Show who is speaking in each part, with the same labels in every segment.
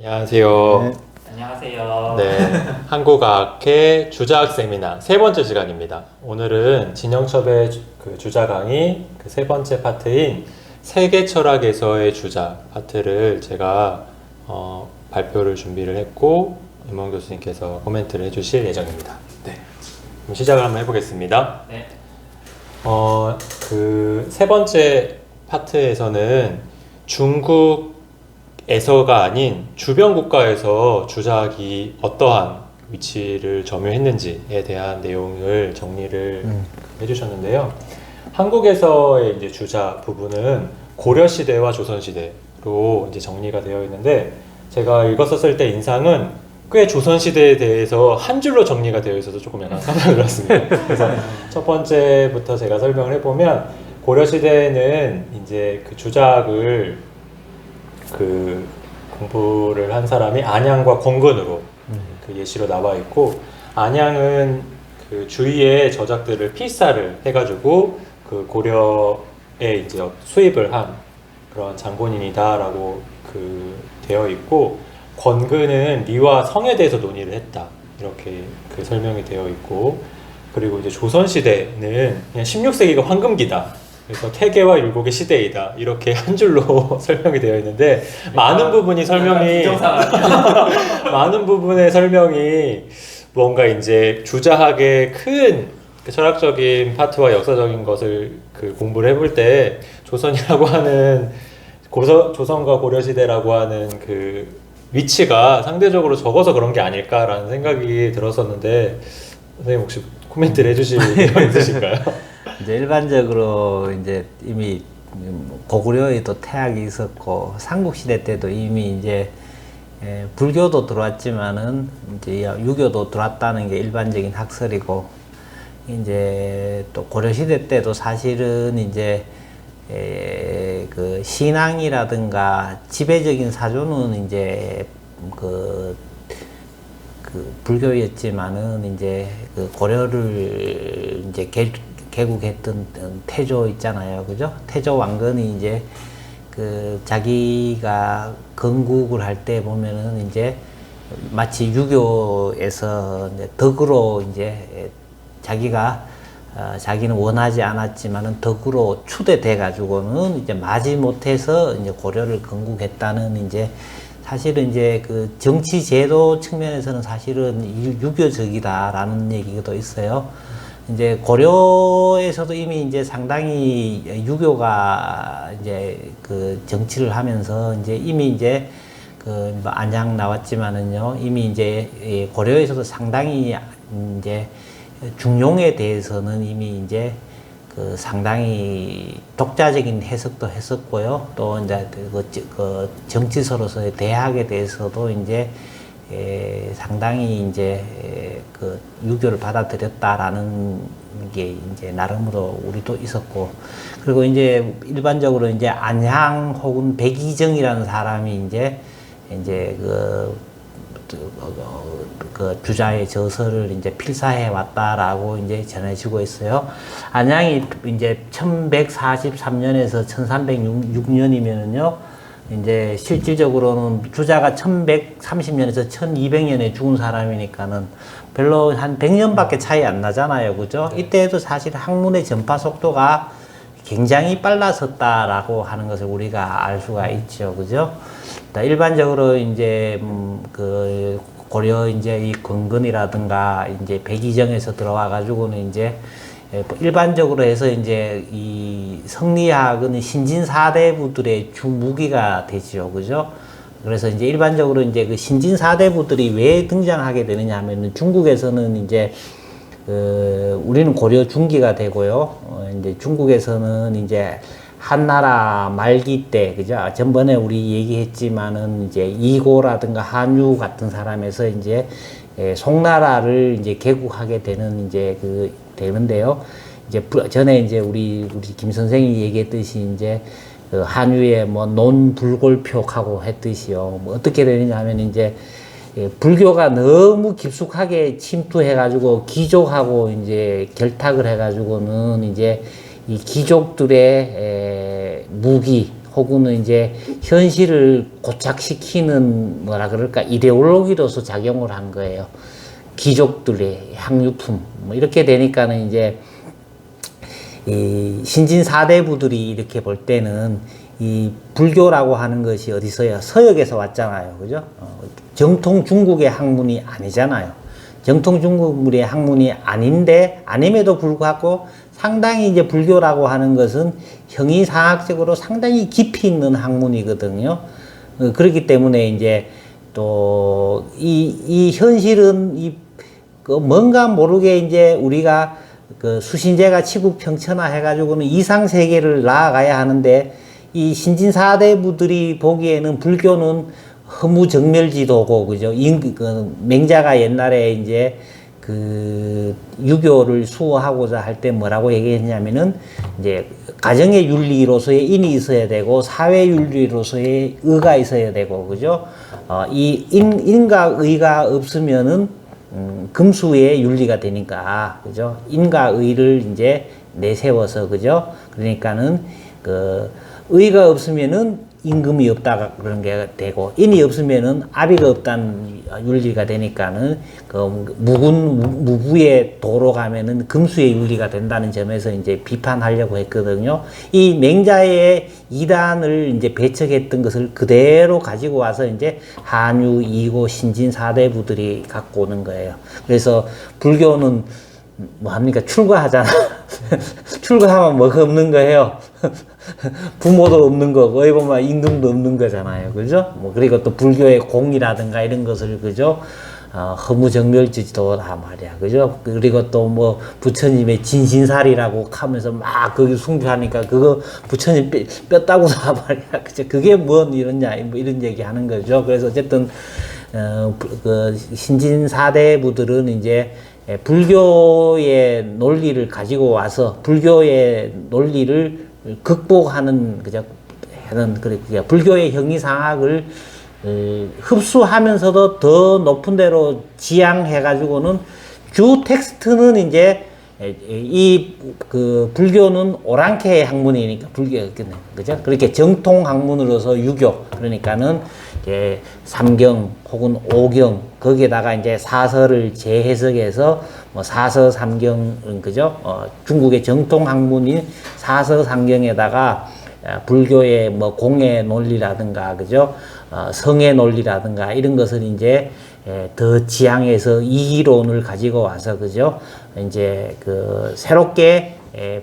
Speaker 1: 안녕하세요.
Speaker 2: 네.
Speaker 3: 안녕하세요.
Speaker 1: 네, 한국어학회 주자학 세미나 세 번째 시간입니다. 오늘은 진영첩의 그 주자 강의 그 세 번째 파트인 세계 철학에서의 주자 파트를 제가 발표를 준비를 했고 임원 교수님께서 코멘트를 해주실 예정입니다. 네, 그럼 시작을 한번 해보겠습니다.
Speaker 3: 네.
Speaker 1: 그 세 번째 파트에서는 중국에서가 아닌 주변 국가에서 주작이 어떠한 위치를 점유했는지에 대한 내용을 정리를 해주셨는데요. 한국에서의 이제 주작 부분은 고려 시대와 조선 시대로 이제 정리가 되어 있는데, 제가 읽었었을 때 인상은 꽤 조선 시대에 대해서 한 줄로 정리가 되어 있어서 조금 약간 깜짝 놀랐습니다. 그래서 첫 번째부터 제가 설명을 해보면, 고려 시대에는 이제 그 주작을 그 공부를 한 사람이 안양과 권근으로 그 예시로 나와 있고, 안양은 그 주위의 저작들을 필사를 해가지고 그 고려에 이제 수입을 한 그런 장본인이다라고 그 되어 있고, 권근은 리와 성에 대해서 논의를 했다 이렇게 그 설명이 되어 있고, 그리고 이제 조선 시대는 그냥 16세기가 황금기다. 그래서 태계와 율곡의 시대이다 이렇게 한 줄로 설명이 되어 있는데, 많은 부분이 설명이 많은 부분의 설명이 뭔가 이제 주자학의 큰 그 철학적인 파트와 역사적인 것을 그 공부를 해볼 때 조선이라고 하는 조선과 고려 시대라고 하는 그 위치가 상대적으로 적어서 그런 게 아닐까라는 생각이 들었었는데, 선생님 혹시 코멘트를 해주실 의견 있으실까요?
Speaker 2: 이제 일반적으로 이제 이미 고구려에도 태학이 있었고 삼국시대 때도 이미 이제 불교도 들어왔지만은 이제 유교도 들어왔다는 게 일반적인 학설이고, 이제 또 고려시대 때도 사실은 이제 그 신앙이라든가 지배적인 사조는 이제 그 불교였지만은 이제 그 고려를 이제 개국했던 태조 있잖아요, 그죠? 태조 왕건이 이제 그 자기가 건국을 할 때 보면은 이제 마치 유교에서 이제 덕으로 이제 자기는 원하지 않았지만은 덕으로 추대돼 가지고는 이제 마지못해서 이제 고려를 건국했다는, 이제 사실은 이제 그 정치 제도 측면에서는 사실은 유교적이다라는 얘기도 있어요. 이제 고려에서도 이미 이제 상당히 유교가 이제 그 정치를 하면서 이제 이미 이제 그 안양 나왔지만은요, 이미 이제 고려에서도 상당히 이제 중용에 대해서는 이미 이제 그 상당히 독자적인 해석도 했었고요. 또 이제 그 정치서로서의 대학에 대해서도 이제 상당히 이제 그 유교를 받아들였다라는 게 이제 나름으로 우리도 있었고, 그리고 이제 일반적으로 이제 안향 혹은 백이정이라는 사람이 이제 그 주자의 저서를 이제 필사해 왔다라고 이제 전해지고 있어요. 안양이 이제 1143년에서 1306년이면은요, 이제 실질적으로는 주자가 1130년에서 1200년에 죽은 사람이니까는 별로 한 100년밖에 차이 안 나잖아요, 그죠? 이때에도 사실 학문의 전파 속도가 굉장히 빨랐었다라고 하는 것을 우리가 알 수가 있죠, 그죠? 일반적으로 이제 그 고려 이제 이 권근이라든가 이제 백이정에서 들어와 가지고는 이제 일반적으로 해서 이제 이 성리학은 신진 사대부들의 주무기가 되지요, 그죠? 그래서 이제 일반적으로 이제 그 신진 사대부들이 왜 등장하게 되느냐 하면은, 중국에서는 이제 우리는 고려 중기가 되고요. 이제 중국에서는 이제 한나라 말기 때, 그죠? 전번에 우리 얘기했지만은 이제 이고라든가 한유 같은 사람에서 이제 송나라를 이제 개국하게 되는 이제 되는데요. 이제 전에 이제 우리 김 선생이 얘기했듯이 이제 그 한유의 뭐 논불골표하고 했듯이요. 뭐 어떻게 되느냐 하면 이제 불교가 너무 깊숙하게 침투해가지고 귀족하고 이제 결탁을 해가지고는 이제 이 귀족들의 무기 혹은 이제 현실을 고착시키는 뭐라 그럴까 이데올로기로서 작용을 한 거예요. 귀족들의 향유품 뭐 이렇게 되니까는 이제 이 신진 사대부들이 이렇게 볼 때는 이 불교라고 하는 것이 어디서야 서역에서 왔잖아요, 그죠? 정통 중국의 학문이 아니잖아요. 정통 중국의 학문이 아닌데 아님에도 불구하고 상당히 이제 불교라고 하는 것은 형이상학적으로 상당히 깊이 있는 학문이거든요. 그렇기 때문에 이제 또 이 현실은 그 뭔가 모르게 이제 우리가 그 수신제가 치국평천하 해가지고는 이상 세계를 나아가야 하는데 이 신진사대부들이 보기에는 불교는 허무정멸지도고 그죠? 그 맹자가 옛날에 이제 그 유교를 수호하고자 할 때 뭐라고 얘기했냐면은 이제 가정의 윤리로서의 인이 있어야 되고 사회 윤리로서의 의가 있어야 되고 그죠? 이 인과 의가 없으면은 금수의 윤리가 되니까 그죠? 인과 의를 이제 내세워서 그죠? 그러니까는 그 의가 없으면은 임금이 없다 그런 게 되고 인이 없으면은 아비가 없다는 윤리가 되니까는 그 무부의 도로 가면은 금수의 윤리가 된다는 점에서 이제 비판하려고 했거든요. 이 맹자의 이단을 이제 배척했던 것을 그대로 가지고 와서 이제 한유, 이고, 신진 사대부들이 갖고 오는 거예요. 그래서 불교는 뭐 합니까? 출가하잖아. 출가하면 뭐가 없는 거예요. 부모도 없는 거고, 어이 보면 임금도 없는 거잖아요. 그죠? 뭐, 그리고 또 불교의 공이라든가 이런 것을, 그죠? 허무정멸지도다 말이야. 그죠? 그리고 또 뭐, 부처님의 진신살이라고 하면서 막 거기 숭배하니까 그거 부처님 뼈다구다 말이야. 그죠? 그게 뭔 이러냐, 뭐 이런 얘기 하는 거죠. 그래서 어쨌든, 그 신진사대부들은 이제 불교의 논리를 가지고 와서 불교의 논리를 극복하는 그저 하는 그러니까 불교의 형이상학을 흡수하면서도 더 높은 데로 지향해 가지고는 주 텍스트는 이제 이 그 불교는 오랑캐 학문이니까 불교 그죠? 그렇게 정통 학문으로서 유교 그러니까는 이제 삼경 혹은 오경 거기에다가 이제 사서를 재해석해서 뭐 사서 삼경 그죠? 중국의 정통 학문인 사서 삼경에다가 불교의 뭐 공의 논리라든가 그죠? 성의 논리라든가 이런 것을 이제 더 지향해서 이론을 가지고 와서 그죠? 이제 그 새롭게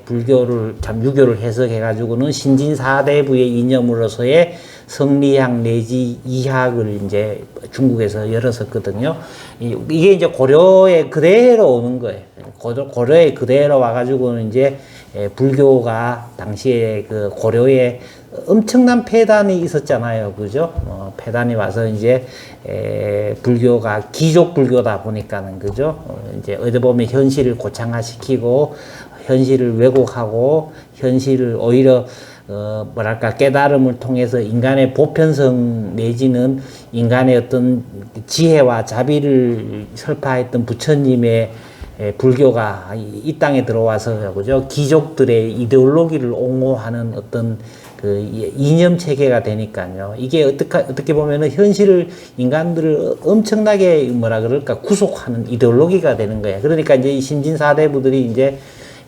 Speaker 2: 불교를 참 유교를 해석해 가지고는 신진사대부의 이념으로서의 성리학 내지 이학을 이제 중국에서 열었었거든요. 이게 이제 고려에 그대로 오는 거예요. 고려에 그대로 와가지고는 이제 불교가 당시에 그 고려에 엄청난 폐단이 있었잖아요. 그죠? 폐단이 와서 이제 불교가 귀족 불교다 보니까는 그죠? 이제 어디 보면 현실을 고창화시키고 현실을 왜곡하고 현실을 오히려 뭐랄까 깨달음을 통해서 인간의 보편성 내지는 인간의 어떤 지혜와 자비를 설파했던 부처님의 불교가 이 땅에 들어와서 그죠? 귀족들의 이데올로기를 옹호하는 어떤 그 이념 체계가 되니까요. 이게 어떻게 보면은 현실을 인간들을 엄청나게 뭐라 그럴까 구속하는 이데올로기가 되는 거예요. 그러니까 이제 이 신진사대부들이 이제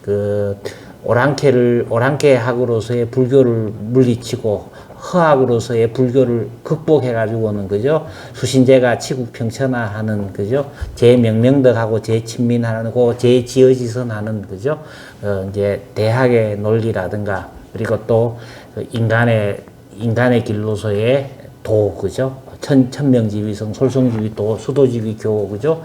Speaker 2: 그 오랑캐학으로서의 불교를 물리치고 허학으로서의 불교를 극복해가지고는 그죠 수신제가 치국평천하하는 그죠 제명령덕하고 제친민하고 제지어지선하는 그죠 이제 대학의 논리라든가 그리고 또 인간의 길로서의 도 그죠 천명지위성 솔성지위도 수도지위교 그죠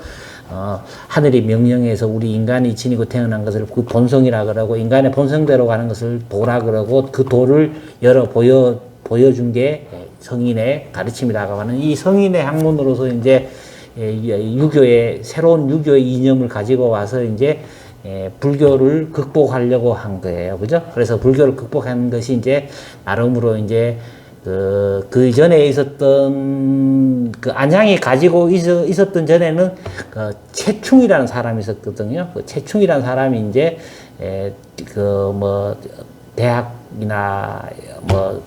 Speaker 2: 하늘이 명령해서 우리 인간이 지니고 태어난 것을 그 본성이라 그러고 인간의 본성대로 가는 것을 도라 그러고 그 도를 보여준 게 성인의 가르침이라고 하는 이 성인의 학문으로서 이제 유교의 새로운 유교의 이념을 가지고 와서 이제 불교를 극복하려고 한 거예요. 그죠? 그래서 불교를 극복하는 것이 이제 나름으로 이제 그 전에 있었던 그 안향이 가지고 있었던 전에는 그 채충이라는 사람이 있었거든요. 그 채충이라는 사람이 이제 그 뭐 대학이나 뭐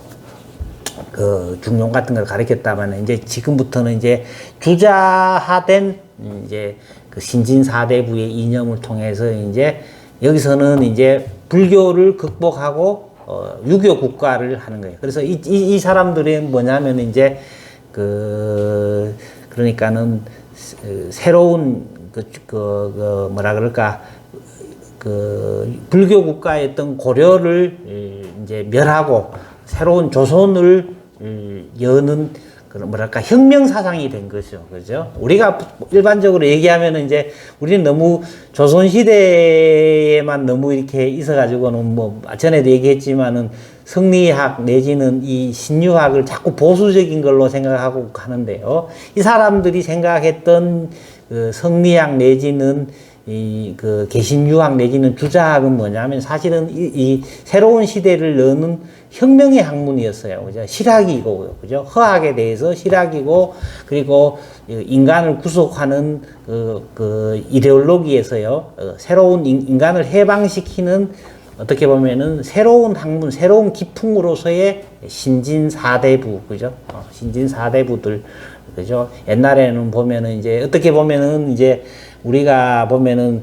Speaker 2: 그 중용 같은 걸 가르쳤다면 이제 지금부터는 이제 주자화된 이제 그 신진 사대부의 이념을 통해서 이제 여기서는 이제 불교를 극복하고 유교 국가를 하는 거예요. 그래서 이 사람들이 뭐냐면 이제 그러니까는 새로운 뭐라 그럴까 불교 국가였던 고려를 이제 멸하고 새로운 조선을 여는 그런 뭐랄까 혁명 사상이 된 거죠, 그죠? 우리가 일반적으로 얘기하면은 이제 우리는 너무 조선 시대에만 너무 이렇게 있어가지고는 뭐 전에도 얘기했지만은 성리학 내지는 이 신유학을 자꾸 보수적인 걸로 생각하고 하는데요. 이 사람들이 생각했던 그 성리학 내지는 그 개신유학 내지는 주자학은 뭐냐면 사실은 이 새로운 시대를 여는 혁명의 학문이었어요. 그죠? 실학이고, 그죠? 허학에 대해서 실학이고, 그리고 인간을 구속하는 그 이데올로기에서요, 새로운 인간을 해방시키는 어떻게 보면은 새로운 학문, 새로운 기풍으로서의 신진사대부, 그죠? 신진사대부들, 그죠? 옛날에는 보면은 이제 어떻게 보면은 이제 우리가 보면은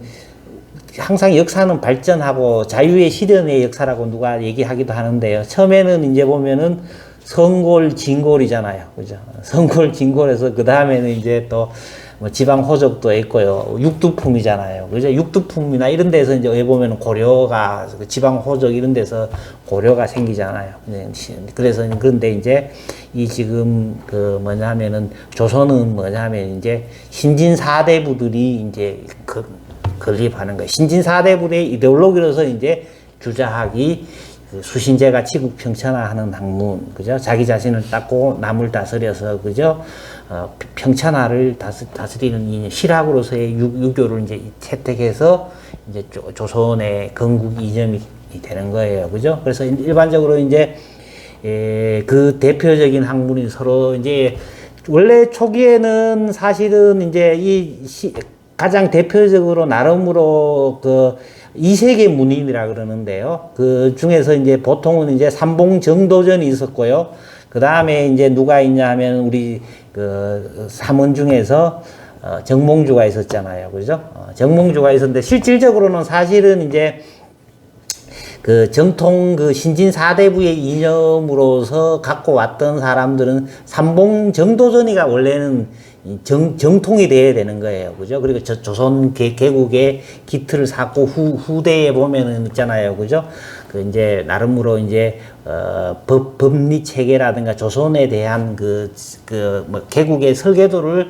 Speaker 2: 항상 역사는 발전하고 자유의 실현의 역사라고 누가 얘기하기도 하는데요. 처음에는 이제 보면은 성골, 진골이잖아요. 그죠? 성골, 진골에서 그 다음에는 이제 또 뭐 지방 호적도 있고요. 육두품이잖아요. 그죠? 육두품이나 이런 데서 이제 왜 보면은 고려가 지방 호적 이런 데서 고려가 생기잖아요. 그래서 그런데 이제 이 지금 그 뭐냐면은 조선은 뭐냐면 이제 신진 사대부들이 이제 건립하는 거예요. 신진 사대부의 이데올로기로서 이제 주자학이 수신제가 치국 평천화하는 학문, 그죠? 자기 자신을 닦고 남을 다스려서, 그죠? 평천화를 다스리는 이 실학으로서의 유교를 이제 채택해서 이제 조선의 건국 이념이 되는 거예요, 그죠? 그래서 일반적으로 이제 그 대표적인 학문이 서로 이제 원래 초기에는 사실은 이제 가장 대표적으로 나름으로 그 이세계 문인이라 그러는데요. 그 중에서 이제 보통은 이제 삼봉정도전이 있었고요. 그 다음에 이제 누가 있냐 하면 우리 그 삼원 중에서 정몽주가 있었잖아요. 그죠? 정몽주가 있었는데 실질적으로는 사실은 이제 그 정통 그 신진 사대부의 이념으로서 갖고 왔던 사람들은 삼봉정도전이가 원래는 정통이 돼야 되는 거예요. 그죠? 그리고 조선 개국의 기틀을 쌓고 후대에 보면은 있잖아요. 그죠? 그 이제 나름으로 이제 법리 체계라든가 조선에 대한 뭐 개국의 설계도를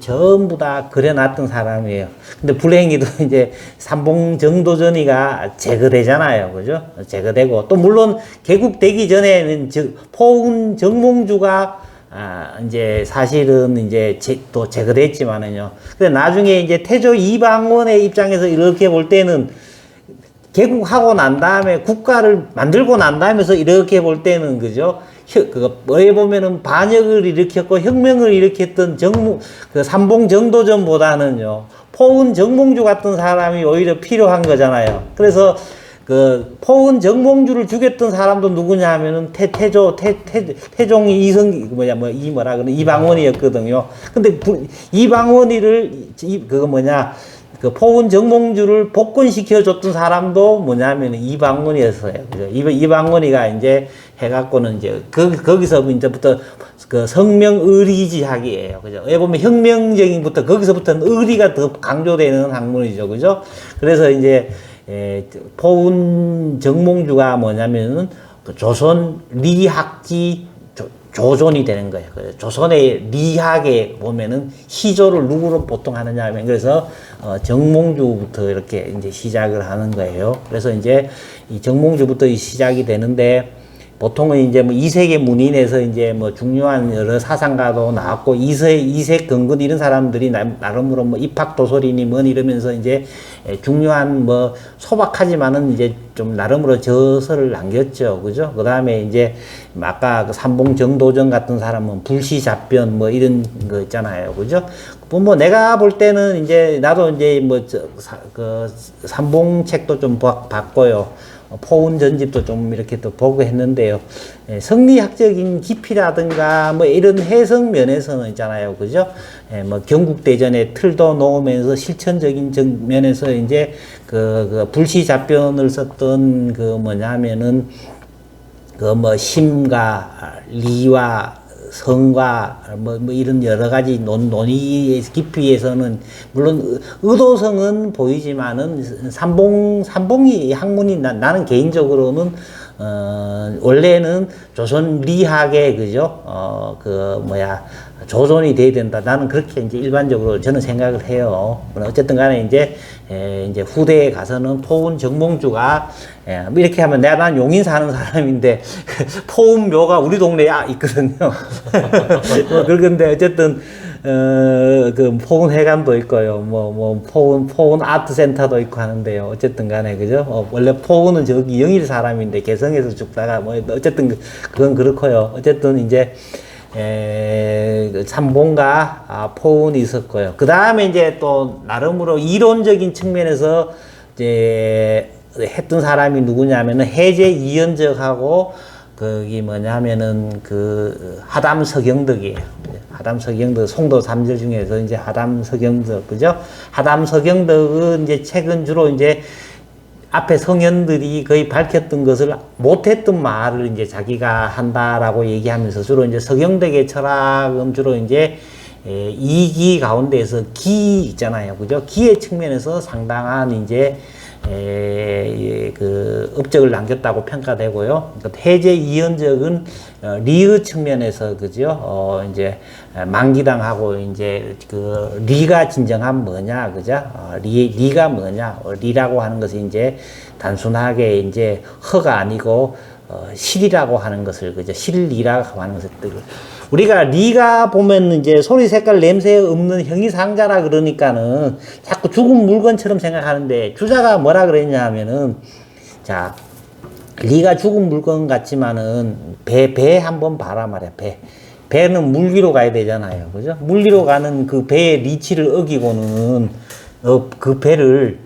Speaker 2: 전부 다 그려놨던 사람이에요. 근데 불행히도 이제 삼봉정도전이가 제거되잖아요. 그죠? 제거되고 또 물론 개국되기 전에는 포은 정몽주가 이제 사실은 이제 또 제거됐지만은요. 근데 나중에 이제 태조 이방원의 입장에서 이렇게 볼 때는 개국하고 난 다음에 국가를 만들고 난 다음에서 이렇게 볼 때는 그죠? 뭐에 보면은 반역을 일으켰고 혁명을 일으켰던 그 삼봉정도전보다는요. 포은 정몽주 같은 사람이 오히려 필요한 거잖아요. 그래서 그 포은 정몽주를 죽였던 사람도 누구냐 하면은 태종이 이방원이었거든요. 근데 그 포은 정몽주를 복권시켜 줬던 사람도 뭐냐면 이방원이었어요. 그죠? 이방원이가 이제 해갖고는 이제 거기서 이제부터 그 성명의리지학이에요. 그죠? 왜 보면 혁명적인부터 거기서부터는 의리가 더 강조되는 학문이죠. 그죠? 그래서 이제 포은 정몽주가 뭐냐면은 그 조선 리학지 조존이 되는 거예요. 조선의 리학에 보면은 시조를 누구로 보통 하느냐 하면 그래서 정몽주부터 이렇게 이제 시작을 하는 거예요. 그래서 이제 이 정몽주부터 시작이 되는데 보통은 이제 뭐 이세계 문인에서 이제 뭐 중요한 여러 사상가도 나왔고 이색 근근 이런 사람들이 나름으로 뭐 입학도설이니 뭐니 이러면서 이제 중요한 뭐 소박하지만은 이제 좀 나름으로 저서를 남겼죠. 그죠? 그 다음에 이제 아까 그 삼봉정도전 같은 사람은 불시잡변 뭐 이런 거 있잖아요. 그죠? 뭐 내가 볼 때는 이제 나도 이제 그 삼봉책도 좀 봤고요. 포운 전집도 좀 이렇게 또 보고 했는데요. 예, 성리학적인 깊이라든가 뭐 이런 해석 면에서는 있잖아요. 그죠? 예, 뭐 경국대전의 틀도 놓으면서 실천적인 면에서 이제 그 불시잡변을 썼던 그 뭐냐면은 그 뭐 심과 리와 성과 뭐 이런 여러 가지 논의의 깊이에서는 물론 의도성은 보이지만은 삼봉이 학문이 나는 개인적으로는 원래는 조선 리학의 그죠 그 뭐야 조선이 돼야 된다. 나는 그렇게 이제 일반적으로 저는 생각을 해요. 어쨌든 간에 이제 후대에 가서는 포운 정몽주가 뭐 이렇게 하면 난 용인 사는 사람인데 포운 묘가 우리 동네에 있거든요. 뭐 그런데 어쨌든 그 포운 회관도 있고요. 포운 아트 센터도 있고 하는데요. 어쨌든 간에 그죠? 원래 포운은 저기 영일 사람인데 개성에서 죽다가 뭐 어쨌든 그건 그렇고요. 어쨌든 이제 삼봉과 포운이 있었고요. 그 다음에 이제 또 나름으로 이론적인 측면에서 이제 했던 사람이 누구냐면은 해제 이연적하고 거기 뭐냐면은 그 하담 서경덕이에요. 하담 서경덕 송도 삼절 중에서 이제 하담 서경덕 그죠? 하담 서경덕은 이제 책은 주로 이제 앞에 성현들이 거의 밝혔던 것을 못했던 말을 이제 자기가 한다라고 얘기하면서 주로 이제 서경덕의 철학은 주로 이제 이기 가운데에서 기 있잖아요. 그죠? 기의 측면에서 상당한 이제 그 업적을 남겼다고 평가되고요. 해제 이연적은 리의 측면에서 그죠? 이제 만기당하고 이제 그 리가 진정한 뭐냐 그죠? 리가 뭐냐? 리라고 하는 것이 이제 단순하게 이제 허가 아니고 실이라고 하는 것을 그죠? 실리라고 하는 것을 우리가 리가 보면 이제 소리 색깔 냄새 없는 형이상자라 그러니까는 자꾸 죽은 물건처럼 생각하는데 주자가 뭐라 그랬냐 하면은 자 리가 죽은 물건 같지만은 배 한번 봐라 말이야. 배는 물 위로 가야 되잖아요. 그죠? 물 위로 가는 그 배의 리치를 어기고는 그 배를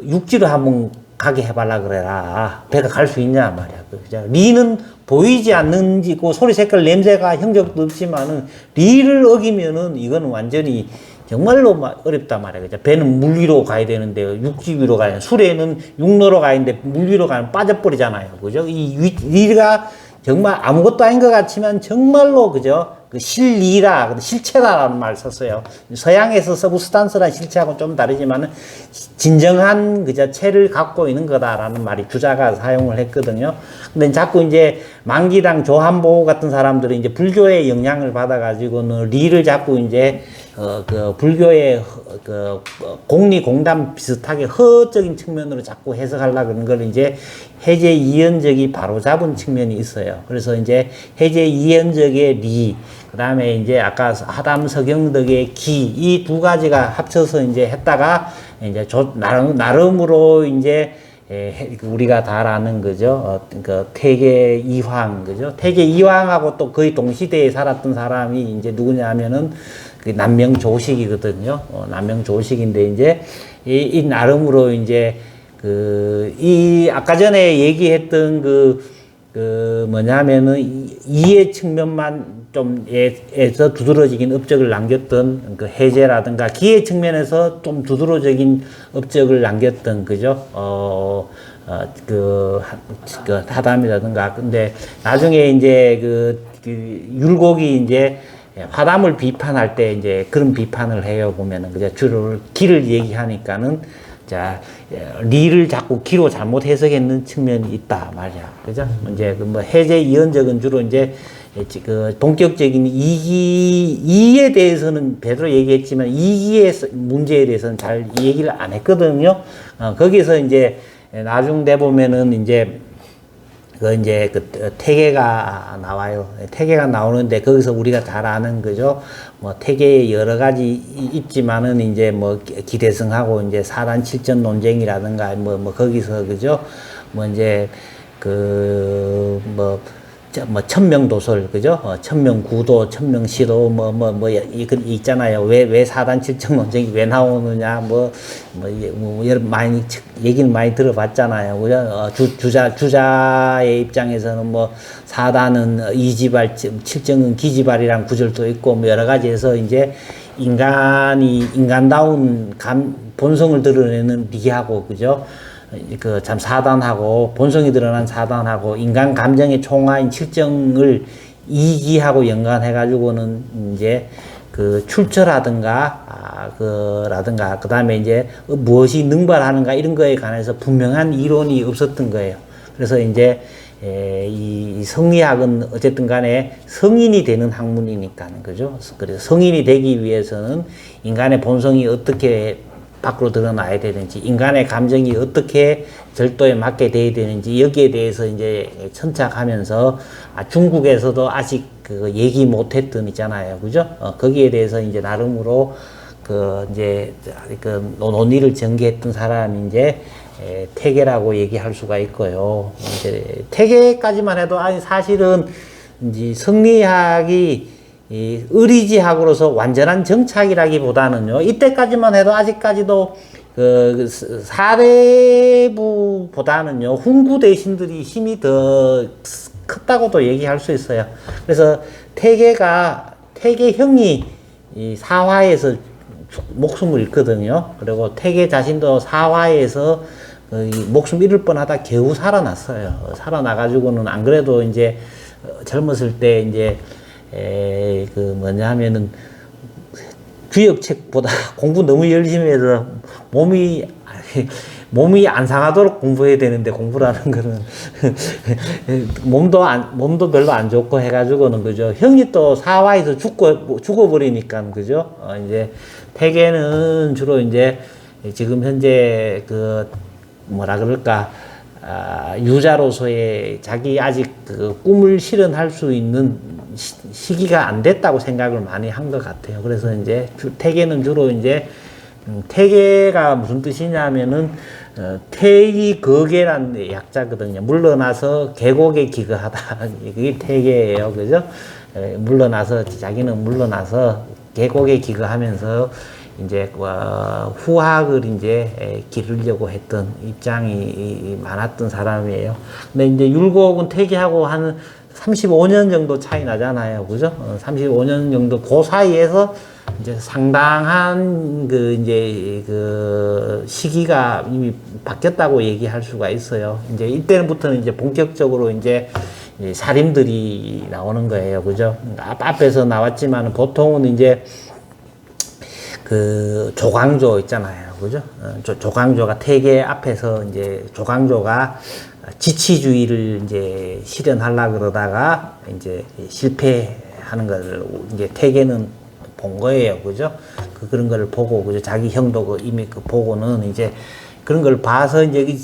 Speaker 2: 육지로 한번 가게 해봐라 그래라. 배가 갈 수 있냐 말이야. 그죠? 리는 보이지 않는지, 그 소리, 색깔, 냄새가 형적도 없지만은, 리를 어기면은, 이거는 완전히 정말로 어렵단 말이야. 그죠? 배는 물 위로 가야 되는데, 육지 위로 가야 돼. 수레는 육로로 가야 되는데, 물 위로 가면 빠져버리잖아요. 그죠? 리가 정말 아무것도 아닌 것 같지만, 정말로, 그죠? 그 실리라, 실체다라는 말을 썼어요. 서양에서 서브스탄스란 실체하고 좀 다르지만은, 진정한 그 자체를 갖고 있는 거다라는 말이 주자가 사용을 했거든요. 근데 자꾸 이제 만기당 조한보 같은 사람들이 이제 불교의 영향을 받아가지고는 리를 자꾸 이제 그 불교의 그 공리공담 비슷하게 허적인 측면으로 자꾸 해석하려고 그런 걸 이제 해제 이연적이 바로 잡은 측면이 있어요. 그래서 이제 해제 이연적의 리, 그 다음에 이제 아까 하담 서경덕의 기, 이 두 가지가 합쳐서 이제 했다가 이제 나름으로 이제 우리가 다 아는 거죠. 그 태계 이황 그죠? 태계 이황하고 또 거의 동시대에 살았던 사람이 이제 누구냐면은 그 남명 조식이거든요. 남명 조식인데 이제 이 나름으로 이제 이 아까 전에 얘기했던 그 뭐냐면은 이해 측면만 좀 에서 두드러지긴 업적을 남겼던 그 해제라든가 기회 측면에서 좀 두드러적인 업적을 남겼던 그죠? 그 하담이라든가. 근데 나중에 이제 그 율곡이 이제 화담을 비판할 때 이제 그런 비판을 해요. 보면은 그죠? 주로 기를 얘기하니까는 자, 리를 자꾸 기로 잘못 해석했는 측면이 있다 말이야. 그죠? 이제 그 뭐 해제 이언적은 주로 이제 그 본격적인 이에 대해서는 배로 얘기했지만 이기의 문제에 대해서는 잘 얘기를 안 했거든요. 거기서 이제 나중 돼 보면은 이제 그 태계가 나와요. 태계가 나오는데 거기서 우리가 잘 아는 거죠. 뭐 태계에 여러 가지 있지만은 이제 뭐 기대성하고 이제 사단 칠전 논쟁이라든가 뭐 거기서 그죠. 뭐 이제 뭐 천명도설 그죠? 천명구도, 천명시도 있잖아요. 왜 사단 칠정 논쟁이 왜 나오느냐 여러 많이 얘기는 많이 들어봤잖아요. 그죠? 주자의 입장에서는 뭐 사단은 이지발, 칠정은 기지발이란 구절도 있고 뭐 여러 가지에서 이제 인간다운 본성을 드러내는 리하고 그죠? 참 사단하고 본성이 드러난 사단하고 인간 감정의 총화인 칠정을 이기하고 연관해가지고는 이제 그 출처라든가 그 다음에 이제 무엇이 능발하는가 이런 거에 관해서 분명한 이론이 없었던 거예요. 그래서 이제 이 성리학은 어쨌든 간에 성인이 되는 학문이니까는 그죠. 그래서 성인이 되기 위해서는 인간의 본성이 어떻게 밖으로 드러나야 되는지, 인간의 감정이 어떻게 절도에 맞게 돼야 되는지, 여기에 대해서 이제 천착하면서, 중국에서도 아직 그 얘기 못 했던 있잖아요. 그죠? 거기에 대해서 이제 나름으로 논의를 전개했던 사람이 이제 태계라고 얘기할 수가 있고요. 이제 태계까지만 해도 사실은 이제 성리학이 이 의리지학으로서 완전한 정착이라기보다는요, 이때까지만 해도 아직까지도 그 사대부보다는요, 훈구 대신들이 힘이 더 컸다고도 얘기할 수 있어요. 그래서 태계형이 이 사화에서 목숨을 잃거든요. 그리고 태계 자신도 사화에서 목숨 잃을 뻔하다 겨우 살아났어요. 살아나가지고는 안 그래도 이제 젊었을 때 이제 하면은 주역책보다 공부 너무 열심히 해서 몸이 안 상하도록 공부해야 되는데 공부라는 거는 몸도 별로 안 좋고 해가지고는 그죠. 형이 또 사화에서 죽어버리니까 그죠. 이제 태계는 주로 이제 지금 현재 유자로서의 자기 아직 그 꿈을 실현할 수 있는 시기가 안 됐다고 생각을 많이 한 것 같아요. 그래서 이제 태계는 주로 이제 태계가 무슨 뜻이냐면은 태기 거계란 약자거든요. 물러나서 계곡에 기거하다. 그게 태계예요. 그죠? 자기는 물러나서 계곡에 기거하면서 이제 후학을 이제 기르려고 했던 입장이 많았던 사람이에요. 근데 이제 율곡은 태계하고 한 35년 정도 차이 나잖아요. 그죠? 35년 정도 그 사이에서 이제 상당한 시기가 이미 바뀌었다고 얘기할 수가 있어요. 이제 이때부터는 이제 본격적으로 이제 사림들이 나오는 거예요. 그죠? 앞에서 나왔지만 보통은 이제 조광조 있잖아요. 그죠? 조광조가 태계 앞에서 이제 조광조가 지치주의를 이제 실현하려고 그러다가 이제 실패하는 걸 이제 태계는 본 거예요. 그죠? 그런 걸 보고, 그죠? 자기 형도 이미 보고는 이제 그런 걸 봐서 이제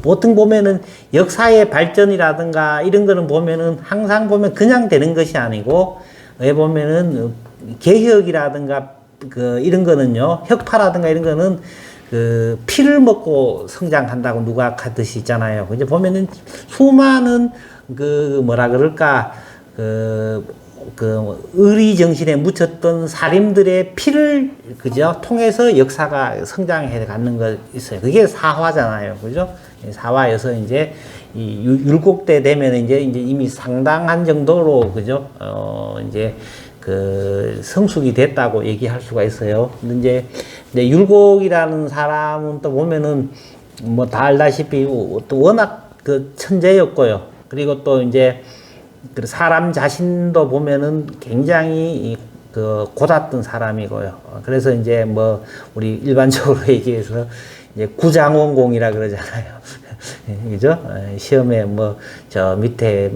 Speaker 2: 보통 보면은 역사의 발전이라든가 이런 거는 보면은 항상 보면 그냥 되는 것이 아니고 왜 보면은 개혁이라든가 이런 거는요, 혁파라든가 이런 거는 피를 먹고 성장한다고 누가 하듯이 있잖아요. 이제 보면은 수많은 의리 정신에 묻혔던 사림들의 피를 그죠 통해서 역사가 성장해 가는 거 있어요. 그게 사화잖아요. 그죠? 사화여서 이제 이 율곡 때 되면 이제 이미 상당한 정도로 그죠? 이제 성숙이 됐다고 얘기할 수가 있어요. 근데 이제 율곡이라는 사람은 또 보면은 뭐 다 알다시피 또 워낙 천재였고요. 그리고 또 이제 사람 자신도 보면은 굉장히 고dat던 사람이고요. 그래서 이제 뭐 우리 일반적으로 얘기해서 이제 구장원공이라 그러잖아요. 그죠? 시험에 저 밑에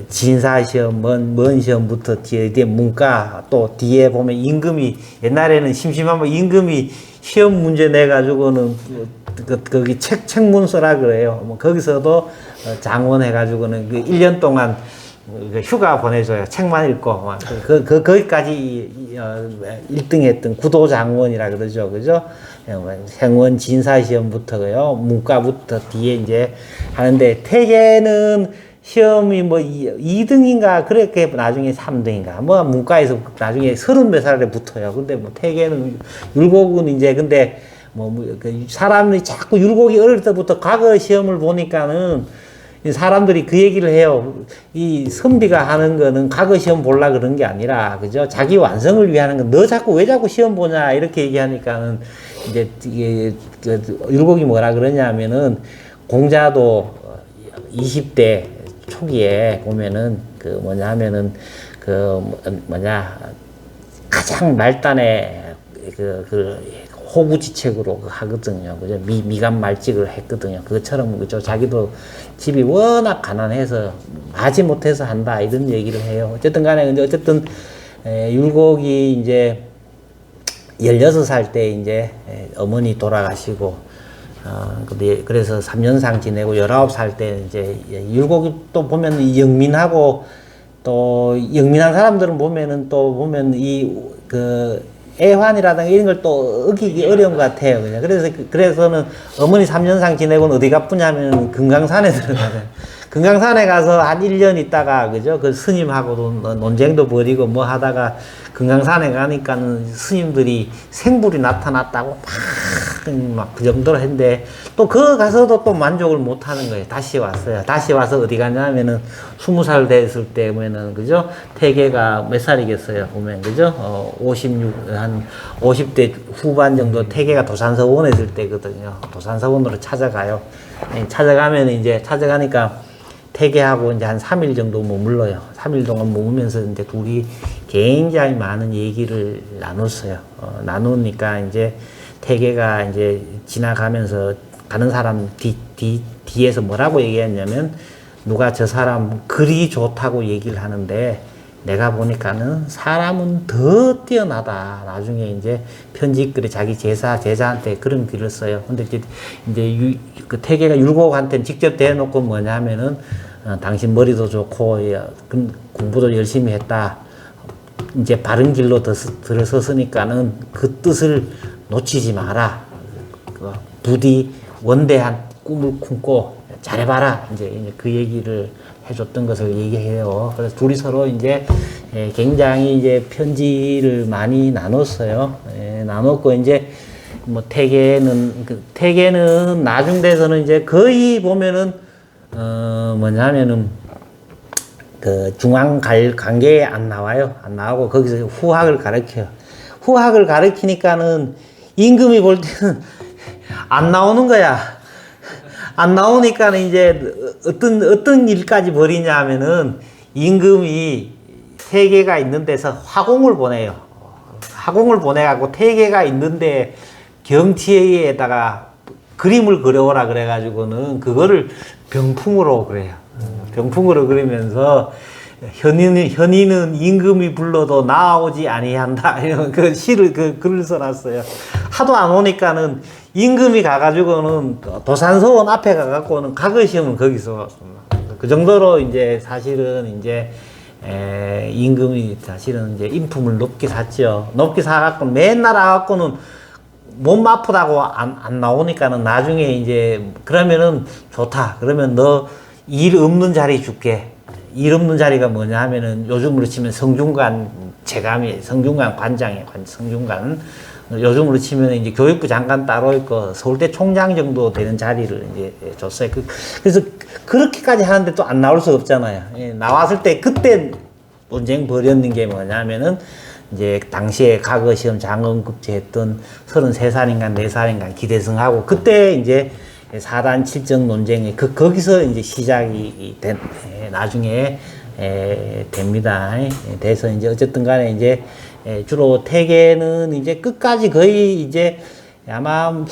Speaker 2: 진사 시험, 먼 시험부터 뒤에 문과 또 뒤에 보면 임금이 옛날에는 심심하면 임금이 시험 문제 내가지고는 거기 책문 써라 그래요. 거기서도 장원 해가지고는 1년 동안 휴가 보내줘요. 책만 읽고. 거기까지 1등 했던 구도장원이라 그러죠. 그죠? 생원 진사 시험부터요. 문과부터 뒤에 이제 하는데 태계는 시험이 뭐 2등인가 그렇게 나중에 3등인가 뭐 문과에서 나중에 30몇 살에 붙어요. 근데 뭐 태계는 율곡은 이제 근데 그 사람들이 자꾸 율곡이 어릴 때부터 과거 시험을 보니까는 사람들이 그 얘기를 해요. 이 선비가 하는 거는 과거 시험 보려 그런 게 아니라, 그죠? 자기 완성을 위하는 건, 너 자꾸 왜 자꾸 시험 보냐, 이렇게 얘기하니까는, 이제, 이게, 율곡이 뭐라 그러냐면은, 공자도 20대 초기에 보면은, 가장 말단에, 호구지책으로 하거든요. 그죠? 미간 말직을 했거든요. 그것처럼, 그죠? 자기도 집이 워낙 가난해서, 마지 못해서 한다, 이런 얘기를 해요. 어쨌든 간에, 근데 어쨌든, 율곡이 이제, 16살 때 이제, 어머니 돌아가시고, 그래서 3년상 지내고, 19살 때 이제, 율곡이 또 보면 영민하고, 또, 영민한 사람들은 보면은 또 보면 애환이라든가 이런 걸 또 어기기 어려운 것 같아요. 그냥. 그래서는 어머니 3년상 지내고는 어디 가쁘냐면 금강산에 들어가요. 금강산에 가서 한 1년 있다가, 그죠? 그 스님하고도 논쟁도 벌이고 뭐 하다가 금강산에 가니까는 스님들이 생불이 나타났다고 막 그 정도로 했는데 또 그 가서도 또 만족을 못 하는 거예요. 다시 왔어요. 다시 와서 어디 갔냐면은 20살 됐을 때 보면은, 그죠? 태계가 몇 살이겠어요? 보면, 그죠? 한 50대 후반 정도 태계가 도산서원에 있을 때거든요. 도산서원으로 찾아가요. 찾아가면 이제 찾아가니까 태계하고 이제 한 3일 정도 머물러요. 3일 동안 머물면서 이제 둘이 굉장히 많은 얘기를 나눴어요. 나누니까 이제 태계가 이제 지나가면서 가는 사람 뒤에서 뭐라고 얘기했냐면, 누가 저 사람 글이 좋다고 얘기를 하는데, 내가 보니까는 사람은 더 뛰어나다. 나중에 이제 편지글에 자기 제자한테 그런 글을 써요. 근데 이제 그 태계가 율곡한테는 직접 대놓고 뭐냐면은, 당신 머리도 좋고, 공부도 열심히 했다. 이제 바른 길로 들어섰으니까는 그 뜻을 놓치지 마라. 부디 원대한 꿈을 품고 잘해봐라. 이제 그 얘기를 해줬던 것을 얘기해요. 그래서 둘이 서로 이제 굉장히 이제 편지를 많이 나눴어요. 나눴고 이제 뭐 태계는 나중 돼서는 이제 거의 보면은 뭐냐면은 그 중앙 관계에 안 나와요. 안 나오고 거기서 후학을 가르쳐요. 후학을 가르치니까는 임금이 볼 때는 안 나오는 거야. 안 나오니까는 이제 어떤 일까지 벌이냐 하면은 임금이 태계가 있는 데서 화공을 보내요. 화공을 보내갖고 태계가 있는데 경치에다가 그림을 그려오라 그래가지고는 그거를 병풍으로 그래요. 병풍으로 그리면서 현인은 임금이 불러도 나오지 아니한다. 이런 그 시를 글을 써놨어요. 하도 안 오니까는 임금이 가가지고는 도산서원 앞에 가갖고는 과거 시험은 거기서 왔습니다. 그 정도로 이제 사실은 이제 임금이 사실은 이제 인품을 높게 샀죠. 높게 사갖고 맨날 와갖고는 몸 아프다고 안 나오니까는 나중에 이제 그러면은 좋다. 그러면 너 일 없는 자리 줄게. 일 없는 자리가 뭐냐 하면은 요즘으로 치면 성중관 제감이 성중관 관장이에요. 성중관. 요즘으로 치면 이제 교육부 장관 따로 있고 서울대 총장 정도 되는 자리를 이제 줬어요. 그래서 그렇게까지 하는데 또 안 나올 수 없잖아요. 나왔을 때 그때 논쟁 벌였는 게 뭐냐면은 이제 당시에 과거 시험 장원급제 했던 33살인가 4살인가 기대승하고 그때 이제 4단 7정 논쟁이 거기서 이제 시작이 나중에 됩니다. 돼서 이제 어쨌든 간에 이제 주로 태계는 이제 끝까지 거의 이제 아마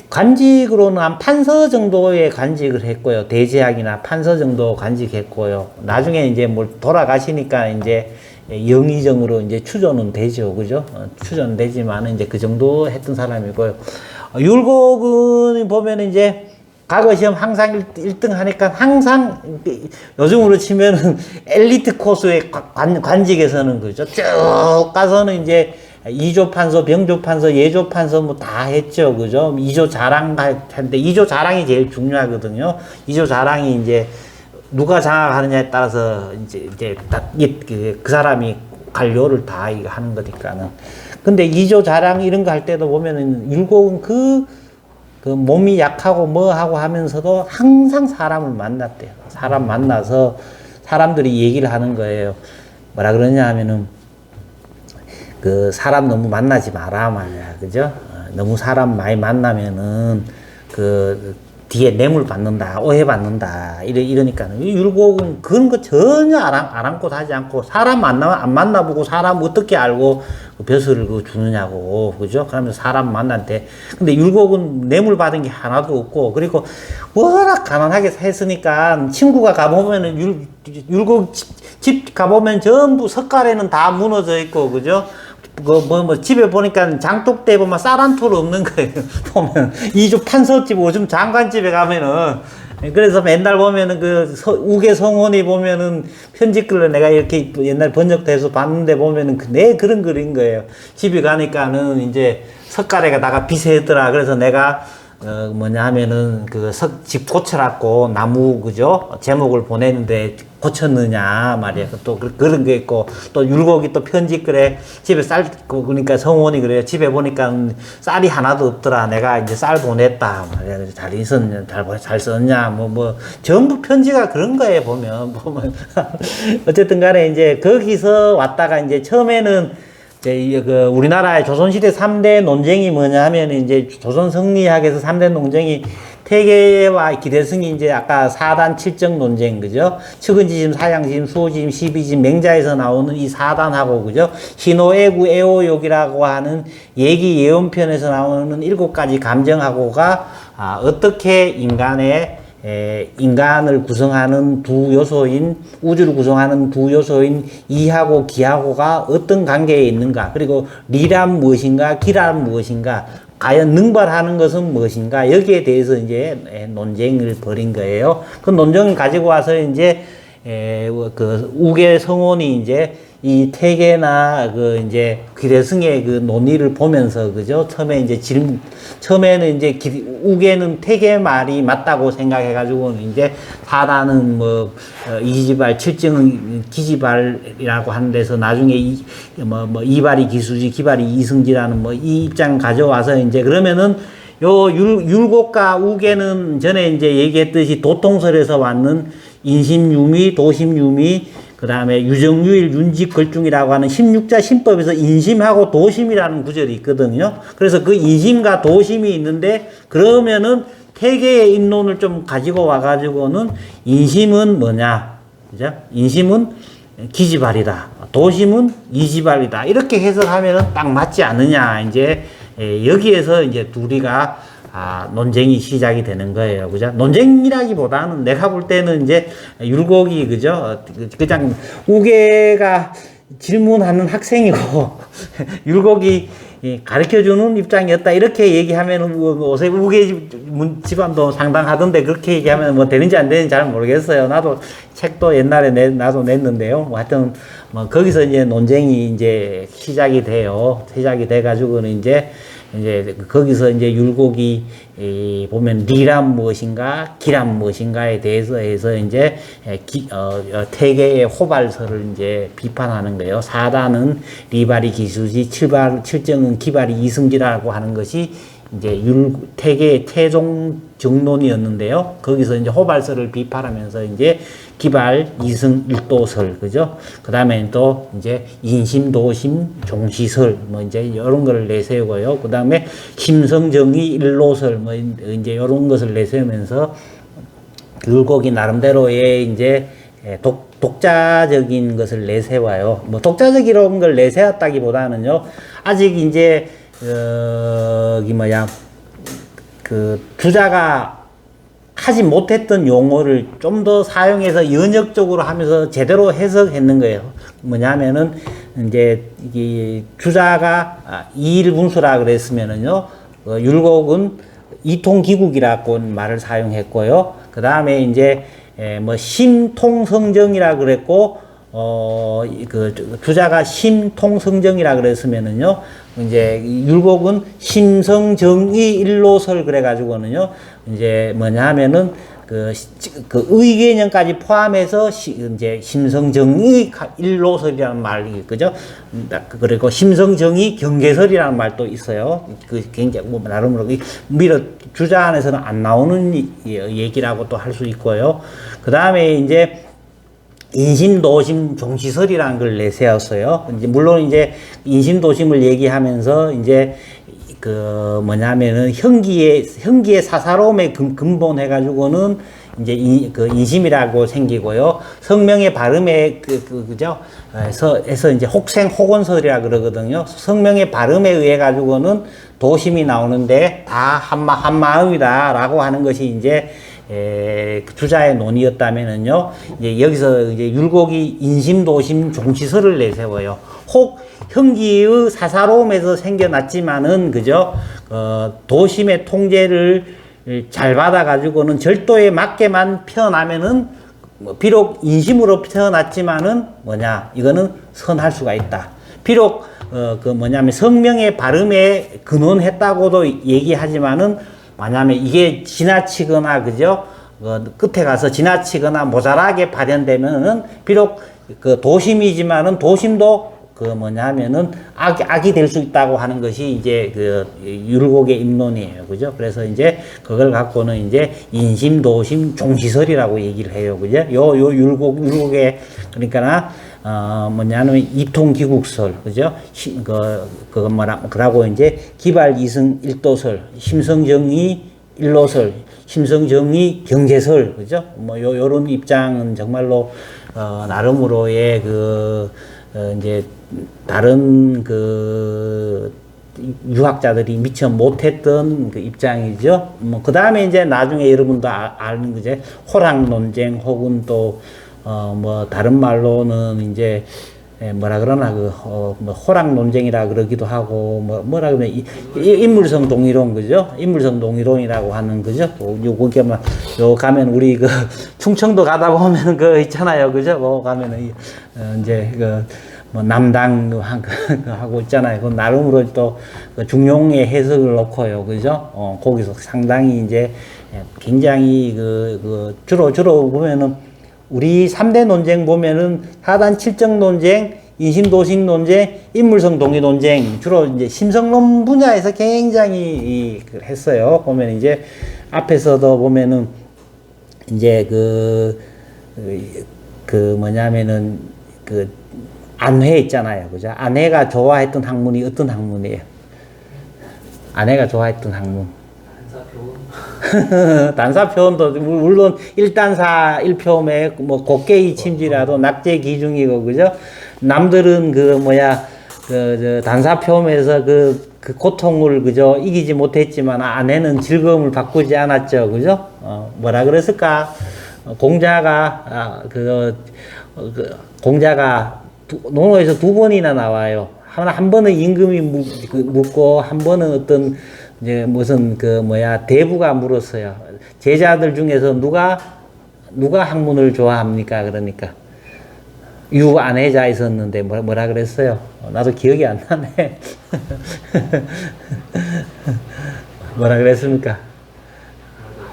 Speaker 2: 관직으로는 한 판서 정도의 관직을 했고요. 대제학이나 판서 정도 관직했고요. 나중에 이제 뭘 돌아가시니까 이제 영의정으로 이제 추존은 되죠. 그죠? 추존 되지만은 이제 그 정도 했던 사람이고요. 율곡은 보면 이제 과거 시험 항상 1등 하니까 항상 요즘으로 치면은 엘리트 코스의 관직에서는 그죠. 쭉 가서는 이제 2조 판서, 병조 판서, 예조 판서 뭐 다 했죠. 그죠? 2조 자랑 했는데 2조 자랑이 제일 중요하거든요. 2조 자랑이 이제 누가 장악하느냐에 따라서 이제 그 사람이 관료를 다 이거 하는 거니까는. 근데 이조 자랑 이런 거 할 때도 보면은 율곡은 그 몸이 약하고 뭐 하고 하면서도 항상 사람을 만났대요. 사람 만나서 사람들이 얘기를 하는 거예요. 뭐라 그러냐 하면은 그 사람 너무 만나지 마라 말이야. 그죠? 너무 사람 많이 만나면은 그 뒤에 뇌물 받는다, 오해 받는다, 이러니까는. 율곡은 그런 거 전혀 아랑곳 하지 않고, 사람 안 만나보고 사람 어떻게 알고 그 벼슬을 주느냐고, 그죠? 그러면서 사람 만난대. 근데 율곡은 뇌물 받은 게 하나도 없고, 그리고 워낙 가난하게 했으니까, 친구가 가보면은 율곡 집 가보면 전부 석가래는 다 무너져 있고, 그죠? 집에 보니까 장독대 보면 쌀 한 톨 없는 거예요. 보면, 이주 판서집, 오줌 장관집에 가면은, 그래서 맨날 보면은 우계 성원이 보면은 편지글을 내가 이렇게 옛날 번역돼서 봤는데 보면은 내 그런 글인 거예요. 집에 가니까는 이제 석가래가 나가 비세더라. 그래서 내가 뭐냐 하면은 집 고쳐놨고 나무 그죠 제목을 보내는데 고쳤느냐 말이야. 또 그런 게 있고 또 율곡이 또 편지 그래 집에 쌀 그러니까 성원이 그래요. 집에 보니까 쌀이 하나도 없더라. 내가 이제 쌀 보냈다 말이야. 그래서 잘 있었냐 잘 썼냐 뭐 전부 편지가 그런 거예요. 보면 어쨌든 간에 이제 거기서 왔다가 이제 처음에는 우리나라의 조선시대 3대 논쟁이 뭐냐 하면, 이제 조선 성리학에서 3대 논쟁이 태계와 기대승이 이제 아까 4단 7정 논쟁, 그죠? 측은지심, 사양지심, 수호지심, 시비지심, 맹자에서 나오는 이 4단하고, 그죠? 신호애구, 애호욕이라고 하는 얘기 예언편에서 나오는 7가지 감정하고가, 어떻게 인간을 구성하는 두 요소인, 우주를 구성하는 두 요소인 이하고 기하고가 어떤 관계에 있는가, 그리고 리란 무엇인가, 기란 무엇인가, 과연 능발하는 것은 무엇인가, 여기에 대해서 이제 논쟁을 벌인 거예요. 그 논쟁을 가지고 와서 이제, 우계 성원이 이제 이 태계나 이제 기대승의 논의를 보면서, 그죠? 처음에는 이제 우계는 태계 말이 맞다고 생각해가지고는 이제 사단은 이지발, 칠정은 기지발이라고 하는 데서 나중에 이발이 기수지, 기발이 이승지라는 이 입장 가져와서 이제 그러면은 율곡과 우계는 전에 이제 얘기했듯이 도통설에서 왔는 인심유미, 도심유미, 그 다음에 유정유일, 윤직, 걸중이라고 하는 16자 신법에서 인심하고 도심이라는 구절이 있거든요. 그래서 그 인심과 도심이 있는데, 그러면은 태계의 입론을 좀 가지고 와가지고는 인심은 뭐냐, 그죠? 인심은 기지발이다. 도심은 이지발이다. 이렇게 해석하면은 딱 맞지 않느냐. 이제, 여기에서 이제 둘이가 논쟁이 시작이 되는 거예요. 그죠? 논쟁이라기보다는 내가 볼 때는 이제 율곡이, 그죠? 그냥 우계가 질문하는 학생이고, 율곡이 가르쳐주는 입장이었다. 이렇게 얘기하면 요새 우계 집안도 상당하던데 그렇게 얘기하면 되는지 안 되는지 잘 모르겠어요. 나도 책도 옛날에 나도 냈는데요. 하여튼, 거기서 이제 논쟁이 이제 시작이 돼요. 시작이 돼가지고는 이제 거기서 이제 율곡이 보면 리란 무엇인가 기란 무엇인가에 대해서 해서 이제 태계의 호발설을 이제 비판하는 거예요. 4단은 리발이 기수지, 7정은 기발이 이승지라고 하는 것이 이제 태계의 태종 정론이었는데요. 거기서 이제 호발설을 비판하면서 이제 기발, 이승, 일도설, 그죠? 그 다음에 또 이제 인심, 도심, 종시설, 이제 이런 거를 내세우고요. 그 다음에 심성정의, 일로설, 이제 이런 것을 내세우면서 율곡이 나름대로의 이제 독자적인 것을 내세워요. 독자적이라는 걸 내세웠다기보다는요, 아직 이제, 주자가 하지 못했던 용어를 좀 더 사용해서 연역적으로 하면서 제대로 해석했는 거예요. 뭐냐면은, 이제, 주자가 이일분수라 그랬으면은요, 율곡은 이통기국이라고 말을 사용했고요. 그 다음에 이제, 심통성정이라 그랬고, 주자가 심통성정이라 그랬으면은요, 이제, 율곡은 심성정의 일로설 그래가지고는요, 이제 뭐냐 하면은, 그 의개념까지 포함해서 이제 심성정의 일로설이라는 말이 그죠? 그리고 심성정의 경계설이라는 말도 있어요. 그 굉장히 뭐 나름으로 밀어 주자 안에서는 안 나오는 얘기라고 또 할 수 있고요. 그 다음에 이제 인심도심 종시설이라는 걸 내세웠어요. 이제 물론 이제 인심도심을 얘기하면서 이제 그 뭐냐면은 형기의 사사로움에 근본해가지고는 이제 그 인심이라고 생기고요. 성명의 발음에 그죠? 해서 이제 혹생혹언설이라 그러거든요. 성명의 발음에 의해 가지고는 도심이 나오는데 다 한 마음이다라고 하는 것이 이제 주자의 논의였다면은요. 이제 여기서 이제 율곡이 인심도심 종시설을 내세워요. 혹 형기의 사사로움에서 생겨났지만은 그죠? 도심의 통제를 잘 받아가지고는 절도에 맞게만 표현하면은 비록 인심으로 태어났지만은 뭐냐 이거는 선할 수가 있다. 비록 그 뭐냐면 성명의 발음에 근원했다고도 얘기하지만은 뭐냐면 이게 지나치거나 그죠? 끝에 가서 지나치거나 모자라게 발현되면은 비록 그 도심이지만은 도심도 그 뭐냐면은 악이 될 수 있다고 하는 것이 이제 그 율곡의 입론이에요. 그죠? 그래서 이제 그걸 갖고는 이제 인심, 도심, 종시설이라고 얘기를 해요. 그죠? 요 율곡의 그러니까 뭐냐면 이통기국설. 그죠? 그라고 이제 기발 이승 일도설, 심성정의 일로설, 심성정의 경계설. 그죠? 뭐 요런 입장은 정말로 나름으로의 이제 다른 그 유학자들이 미처 못했던 그 입장이죠. 뭐 그 다음에 이제 나중에 여러분도 아는 이제 호랑 논쟁 혹은 또 뭐 다른 말로는 이제 뭐라 그러나 뭐 호랑 논쟁이라 그러기도 하고 뭐라 그러면 인물성 동이론 그죠? 인물성 동이론이라고 하는 그죠? 요거게 요 가면 우리 그 충청도 가다 보면 그 있잖아요, 그죠? 가면은 이제 뭐 남당 하고 있잖아요. 그 나름으로 또 중용의 해석을 놓고요, 그죠? 거기서 상당히 이제 굉장히 주로 보면은 우리 3대 논쟁 보면은 하단 칠정 논쟁, 인심도심 논쟁, 인물성 동의 논쟁 주로 이제 심성론 분야에서 굉장히 했어요. 보면 이제 앞에서도 보면은 이제 뭐냐면은 안회 있잖아요. 그죠? 아내가 좋아했던 학문이 어떤 학문이에요? 아내가 좋아했던 학문. 단사표현도 물론 1단사 1표음에 뭐 곡계의 침지라도 낙제 기중이고 그죠? 남들은 단사표음에서 그 고통을 그죠? 이기지 못했지만 아내는 즐거움을 바꾸지 않았죠. 그죠? 뭐라 그랬을까? 공자가 논어에서 2번이나 나와요. 한 번은 임금이 묻고 한 번은 어떤 이제 무슨 대부가 물었어요. 제자들 중에서 누가 학문을 좋아합니까? 그러니까 유아내자 있었는데 뭐라 그랬어요? 나도 기억이 안 나네. 뭐라 그랬습니까?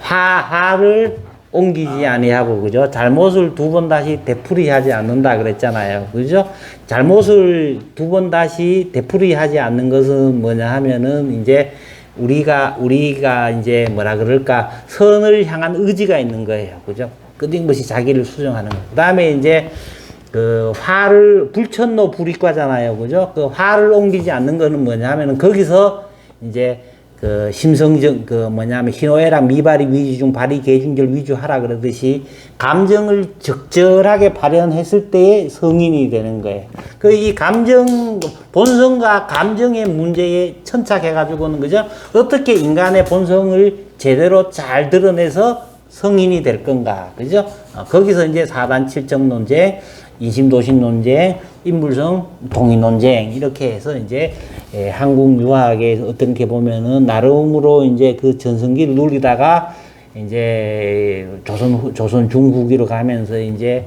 Speaker 2: 화를 옮기지 아니하고 그죠? 잘못을 2번 다시 되풀이하지 않는다 그랬잖아요. 그죠? 잘못을 2번 다시 되풀이하지 않는 것은 뭐냐 하면은 이제 우리가 이제 뭐라 그럴까 선을 향한 의지가 있는 거예요. 그죠? 끊임없이 자기를 수정하는 거. 그다음에 이제 화를 불천노 불이과잖아요. 그죠? 화를 옮기지 않는 거는 뭐냐 하면은 거기서 이제 심성정 뭐냐면 희노애락 미발이 위주 중 발이 계중절 위주하라 그러듯이 감정을 적절하게 발현했을 때의 성인이 되는 거예요. 이 감정 본성과 감정의 문제에 천착해 가지고는 그죠? 어떻게 인간의 본성을 제대로 잘 드러내서 성인이 될 건가, 그죠? 거기서 이제 4단 7정 논쟁, 인심도심 논쟁, 인물성 동의 논쟁 이렇게 해서 이제 한국 유학에 어떻게 보면은 나름으로 이제 그 전성기를 누리다가 이제 조선 중후기로 가면서 이제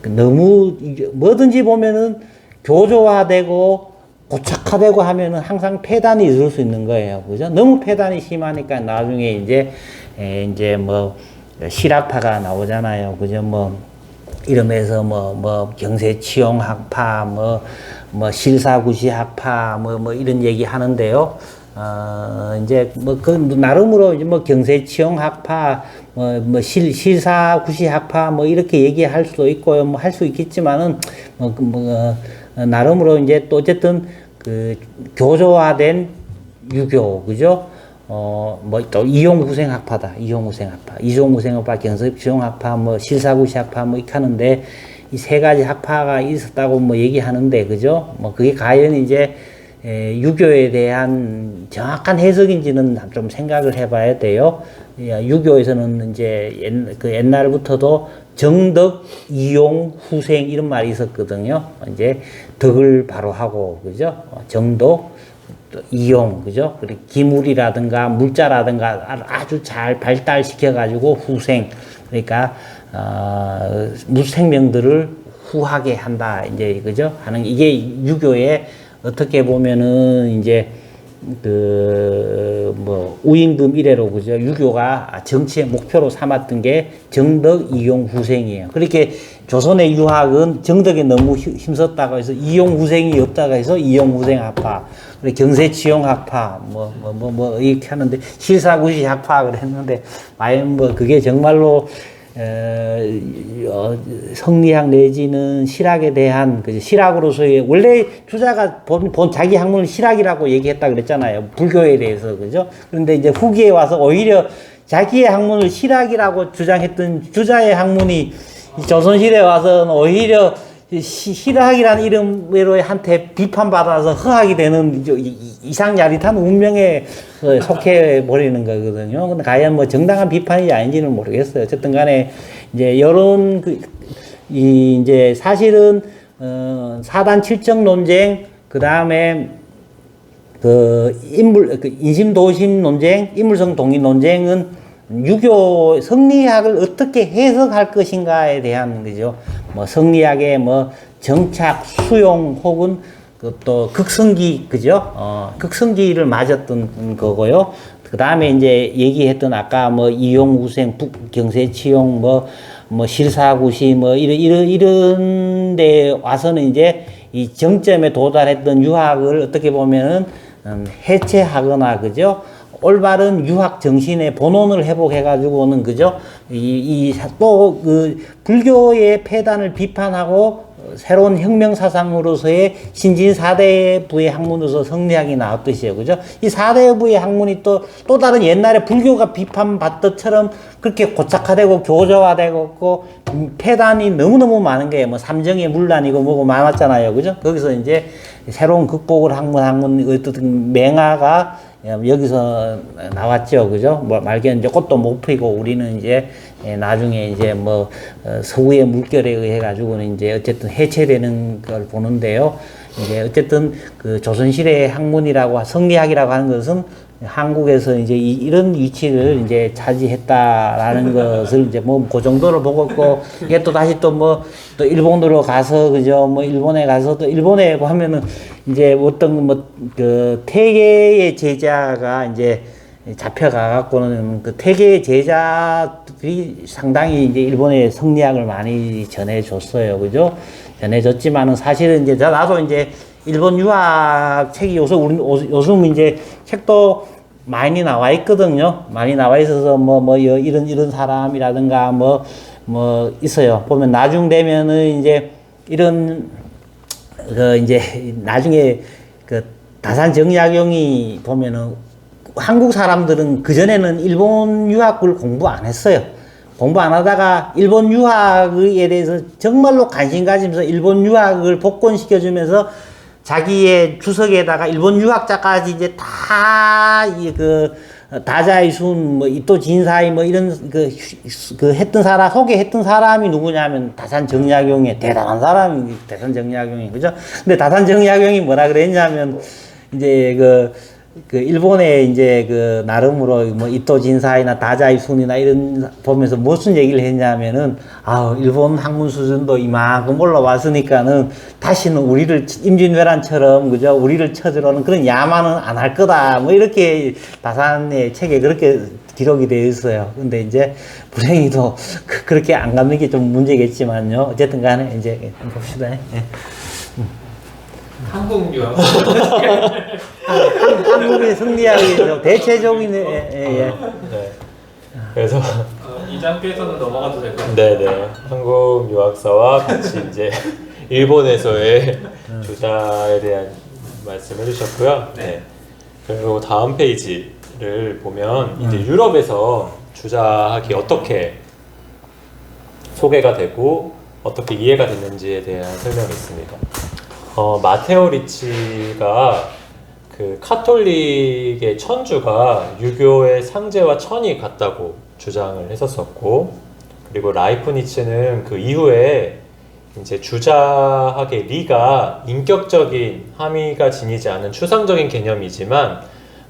Speaker 2: 너무 뭐든지 보면은 교조화되고 고착화되고 하면은 항상 폐단이 있을 수 있는 거예요. 그죠? 너무 폐단이 심하니까 나중에 이제 이제 뭐 실학파가 나오잖아요. 그죠? 뭐 이름에서 뭐 경세치용 학파, 뭐 실사구시 학파, 뭐 이런 얘기 하는데요. 이제 뭐 그 나름으로 이제 뭐 경세치용 학파, 뭐 실사구시 학파 뭐 이렇게 얘기할 수도 있고요. 뭐 할 수 있겠지만은 나름으로 이제 또 어쨌든 그 교조화된 유교, 그죠? 뭐 또 이용후생학파다. 이용후생학파, 경세치용학파, 뭐 실사구시학파 뭐 이렇게 하는데 이 세 가지 학파가 있었다고 뭐 얘기하는데, 그죠? 뭐 그게 과연 이제 유교에 대한 정확한 해석인지는 좀 생각을 해봐야 돼요. 유교에서는 이제 그 옛날부터도 정덕, 이용, 후생 이런 말이 있었거든요. 이제 덕을 바로 하고, 그죠? 정덕, 이용, 그죠? 그리고 기물이라든가 물자라든가 아주 잘 발달시켜가지고 후생, 그러니까 무생명들을 후하게 한다, 이제 그죠? 하는 이게 유교의 어떻게 보면은 이제 그 뭐 우임금 이래로, 그죠? 유교가 정치의 목표로 삼았던 게 정덕, 이용, 후생이에요. 그렇게 조선의 유학은 정덕에 너무 힘썼다고 해서 이용, 후생이 없다고 해서 이용, 후생 학파, 경세치용 학파, 뭐 이렇게 하는데 실사구시 학파 그랬는데, 과연 뭐 그게 정말로 성리학 내지는 실학에 대한, 그 실학으로서의, 원래 주자가 본 자기 학문을 실학이라고 얘기했다 그랬잖아요. 불교에 대해서, 그죠? 그런데 이제 후기에 와서 오히려 자기의 학문을 실학이라고 주장했던 주자의 학문이 조선시대에 와서는 오히려 실학이라는 이름으로 한테 비판받아서 허학이 되는 이상야릿한 운명에 속해 버리는 거거든요. 근데 과연 뭐 정당한 비판이 아닌지는 모르겠어요. 어쨌든 간에 이제 이런 이제 사실은 사단 칠정 논쟁, 그 다음에 인심도심 논쟁, 인물성 동의 논쟁은 유교 성리학을 어떻게 해석할 것인가에 대한 거죠. 뭐 성리학의 뭐 정착, 수용 혹은 또 극성기, 그죠? 극성기를 맞았던 거고요. 그 다음에 이제 얘기했던 아까 뭐 이용후생, 경세치용, 뭐 실사구시, 뭐 이런 데 와서는 이제 이 정점에 도달했던 유학을 어떻게 보면은 해체하거나, 그죠? 올바른 유학 정신의 본원을 회복해가지고는, 그죠? 또 그 불교의 폐단을 비판하고 새로운 혁명 사상으로서의 신진 4대부의 학문으로서 성리학이 나왔듯이요, 그죠? 이 4대부의 학문이 또 다른 옛날에 불교가 비판받듯처럼 그렇게 고착화되고 교조화되고 폐단이 너무너무 많은 거예요. 뭐 삼정의 문란이고 뭐고 많았잖아요, 그죠? 거기서 이제 새로운 극복을 학문 어떤 맹화가 여기서 나왔죠, 그죠? 뭐 말기는 이제 꽃도 못 피고 우리는 이제 나중에 이제 뭐 서구의 물결에 의해 가지고는 이제 어쨌든 해체되는 걸 보는데요. 이제 어쨌든 그 조선시대의 학문이라고 성리학이라고 하는 것은 한국에서 이제 이런 위치를 이제 차지했다라는 것을 이제 뭐 그 정도로 보고 있고, 이게 또 다시 또 일본으로 가서, 그죠? 뭐 일본에 가서 또 일본에 보면은 이제 어떤 그 태계의 제자가 이제 잡혀가 갖고는 그 태계의 제자들이 상당히 이제 일본의 성리학을 많이 전해줬어요, 그죠? 전해줬지만은 사실은 이제 나도 이제 일본 유학 책이 요즘 이제 책도 많이 나와 있거든요. 많이 나와 있어서 이런 사람이라든가 뭐 있어요. 보면 나중 되면은 이제 이런 이제 나중에 그 다산 정약용이 보면은 한국 사람들은 그전에는 일본 유학을 공부 안 했어요. 공부 안 하다가 일본 유학에 대해서 정말로 관심 가지면서 일본 유학을 복권시켜주면서 자기의 주석에다가 일본 유학자까지 이제 다 다자이순, 이토 진사이, 이런 했던 사람, 소개했던 사람이 누구냐면 다산 정약용의 대단한 사람이 다산 정약용이, 그죠? 근데 다산 정약용이 뭐라 그랬냐면, 이제 일본의 이제 나름으로 이토 진사이나 다자이순이나 이런 보면서 무슨 얘기를 했냐면은, 일본 학문 수준도 이만큼 올라왔으니까는 다시는 우리를 임진왜란처럼, 그죠? 우리를 쳐들어오는 그런 야만은 안 할 거다. 이렇게 다산의 책에 그렇게 기록이 되어 있어요. 근데 이제 불행히도 그렇게 안 갖는 게 좀 문제겠지만요. 어쨌든 간에 이제 봅시다. 예.
Speaker 3: 한국 유학
Speaker 2: 한국의 승리하기 좀 대체적인
Speaker 1: 네. 그래서
Speaker 3: 이 장표에서는 넘어가도 될 것 같아요.
Speaker 1: 네네 한국 유학사와 같이 이제 일본에서의 주자에 대한 말씀해 주셨고요. 네. 그리고 다음 페이지를 보면 이제 유럽에서 주자학이 어떻게 소개가 되고 어떻게 이해가 됐는지에 대한 설명이 있습니다. 마테오 리치가 그 카톨릭의 천주가 유교의 상제와 천이 같다고 주장을 했었었고, 그리고 라이프니츠는 그 이후에 이제 주자학의 리가 인격적인 함의가 지니지 않은 추상적인 개념이지만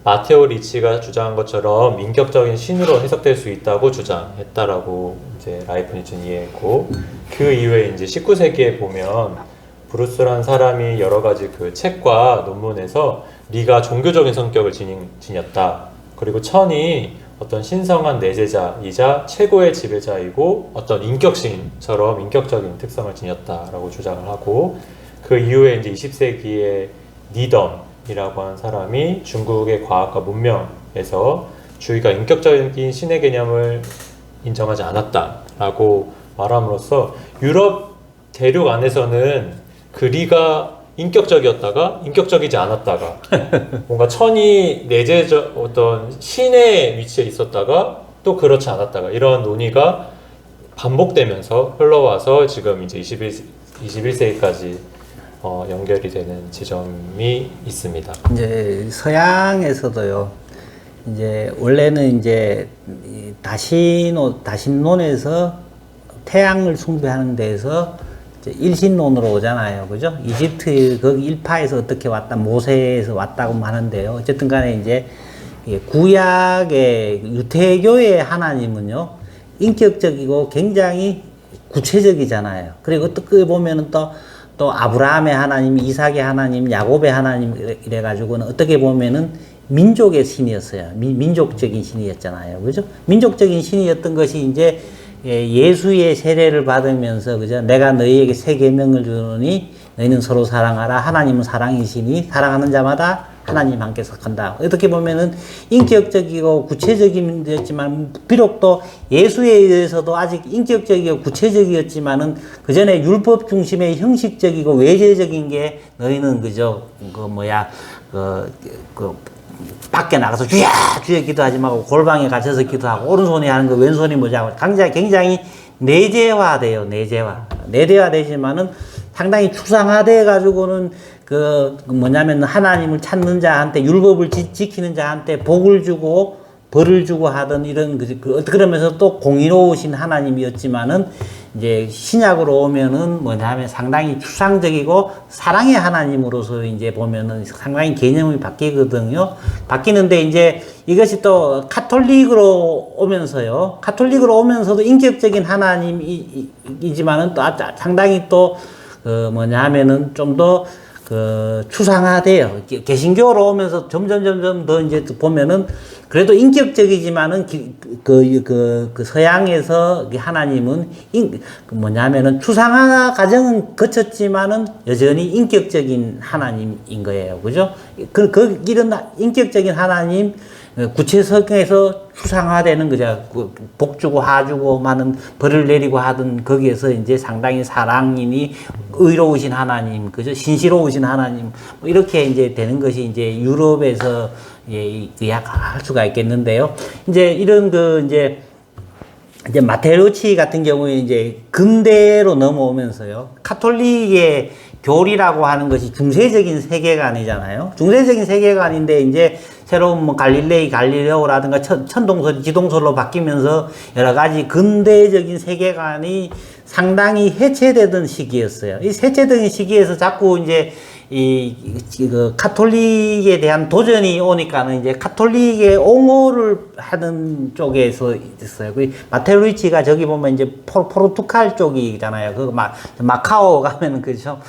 Speaker 1: 마테오 리치가 주장한 것처럼 인격적인 신으로 해석될 수 있다고 주장했다라고 이제 라이프니츠는 이해했고, 그 이후에 이제 19세기에 보면 브루스란 사람이 여러 가지 그 책과 논문에서 리가 종교적인 성격을 지녔다. 그리고 천이 어떤 신성한 내재자이자 최고의 지배자이고 어떤 인격신처럼 인격적인 특성을 지녔다라고 주장을 하고, 그 이후에 이제 20세기에 니던이라고 하는 사람이 중국의 과학과 문명에서 주의가 인격적인 신의 개념을 인정하지 않았다라고 말함으로써 유럽 대륙 안에서는 그 리가 인격적이었다가 인격적이지 않았다가 뭔가 천이 내재적 어떤 신의 위치에 있었다가 또 그렇지 않았다가 이런 논의가 반복되면서 흘러와서 지금 이제 21세기까지 연결이 되는 지점이 있습니다.
Speaker 2: 이제 서양에서도요. 이제 원래는 이제 다신론에서 태양을 숭배하는 데서 일신론으로 오잖아요. 그죠? 이집트 거기 일파에서 어떻게 왔다, 모세에서 왔다고 하는데요. 어쨌든 간에 이제 구약의 유태교의 하나님은요, 인격적이고 굉장히 구체적이잖아요. 그리고 어떻게 보면은 또 아브라함의 하나님, 이삭의 하나님, 야곱의 하나님 이래가지고는 어떻게 보면은 민족의 신이었어요. 민족적인 신이었잖아요. 그죠? 민족적인 신이었던 것이 이제 예수의 세례를 받으면서, 그죠? 내가 너희에게 새 계명을 주노니 너희는 서로 사랑하라. 하나님은 사랑이시니 사랑하는 자마다 하나님 함께 속한다. 어떻게 보면은 인격적이고 구체적이었지만, 비록 또 예수에 의해서도 아직 인격적이고 구체적이었지만은 그 전에 율법 중심의 형식적이고 외제적인 게 너희는 그저 밖에 나가서 주야 기도하지 말고 골방에 갇혀서 기도하고 오른손이 하는 거 왼손이 뭐자고 굉장히 내재화되지만은 상당히 추상화돼 가지고는 뭐냐면 하나님을 찾는 자한테 율법을 지키는 자한테 복을 주고 벌을 주고 하던 이런 그러면서 또 공의로우신 하나님이었지만은 이제 신약으로 오면은 뭐냐면 상당히 추상적이고 사랑의 하나님으로서 이제 보면은 상당히 개념이 바뀌거든요. 바뀌는데 이제 이것이 또 카톨릭으로 오면서도 인격적인 하나님이지만은 또 상당히 또 뭐냐면은 좀 더 추상화돼요. 개신교로 오면서 점점 더 이제 보면은 그래도 인격적이지만은 서양에서 하나님은 뭐냐면은 추상화 과정은 거쳤지만은 여전히 인격적인 하나님인 거예요. 그죠? 이런 인격적인 하나님, 구체성에서 추상화되는 거죠. 복 주고 하 주고 많은 벌을 내리고 하던 거기에서 이제 상당히 사랑이니 의로우신 하나님, 그죠? 신실로우신 하나님, 뭐 이렇게 이제 되는 것이 이제 유럽에서 할 수가 있겠는데요. 이제 이런 이제 마테오리치 같은 경우에 이제 근대로 넘어오면서요. 카톨릭의 교리라고 하는 것이 중세적인 세계관이잖아요. 중세적인 세계관인데 이제 새로운 갈릴레오라든가 천동설, 지동설로 바뀌면서 여러 가지 근대적인 세계관이 상당히 해체되던 시기였어요. 이 해체되는 시기에서 자꾸 이제 카톨릭에 대한 도전이 오니까는 이제 카톨릭의 옹호를 하는 쪽에서 있어요. 마테오리치가 저기 보면 이제 포르투갈 쪽이잖아요. 마카오 가면은 그죠?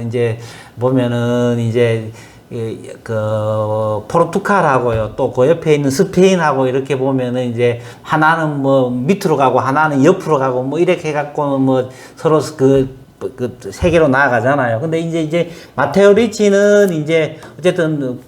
Speaker 2: 이제 보면은 이제 그 포르투갈하고요, 또 그 옆에 있는 스페인하고 이렇게 보면은 이제 하나는 뭐 밑으로 가고 하나는 옆으로 가고 뭐 이렇게 해갖고 뭐 서로 그 세계로 나아가잖아요. 근데 이제 마테오 리치는 이제 어쨌든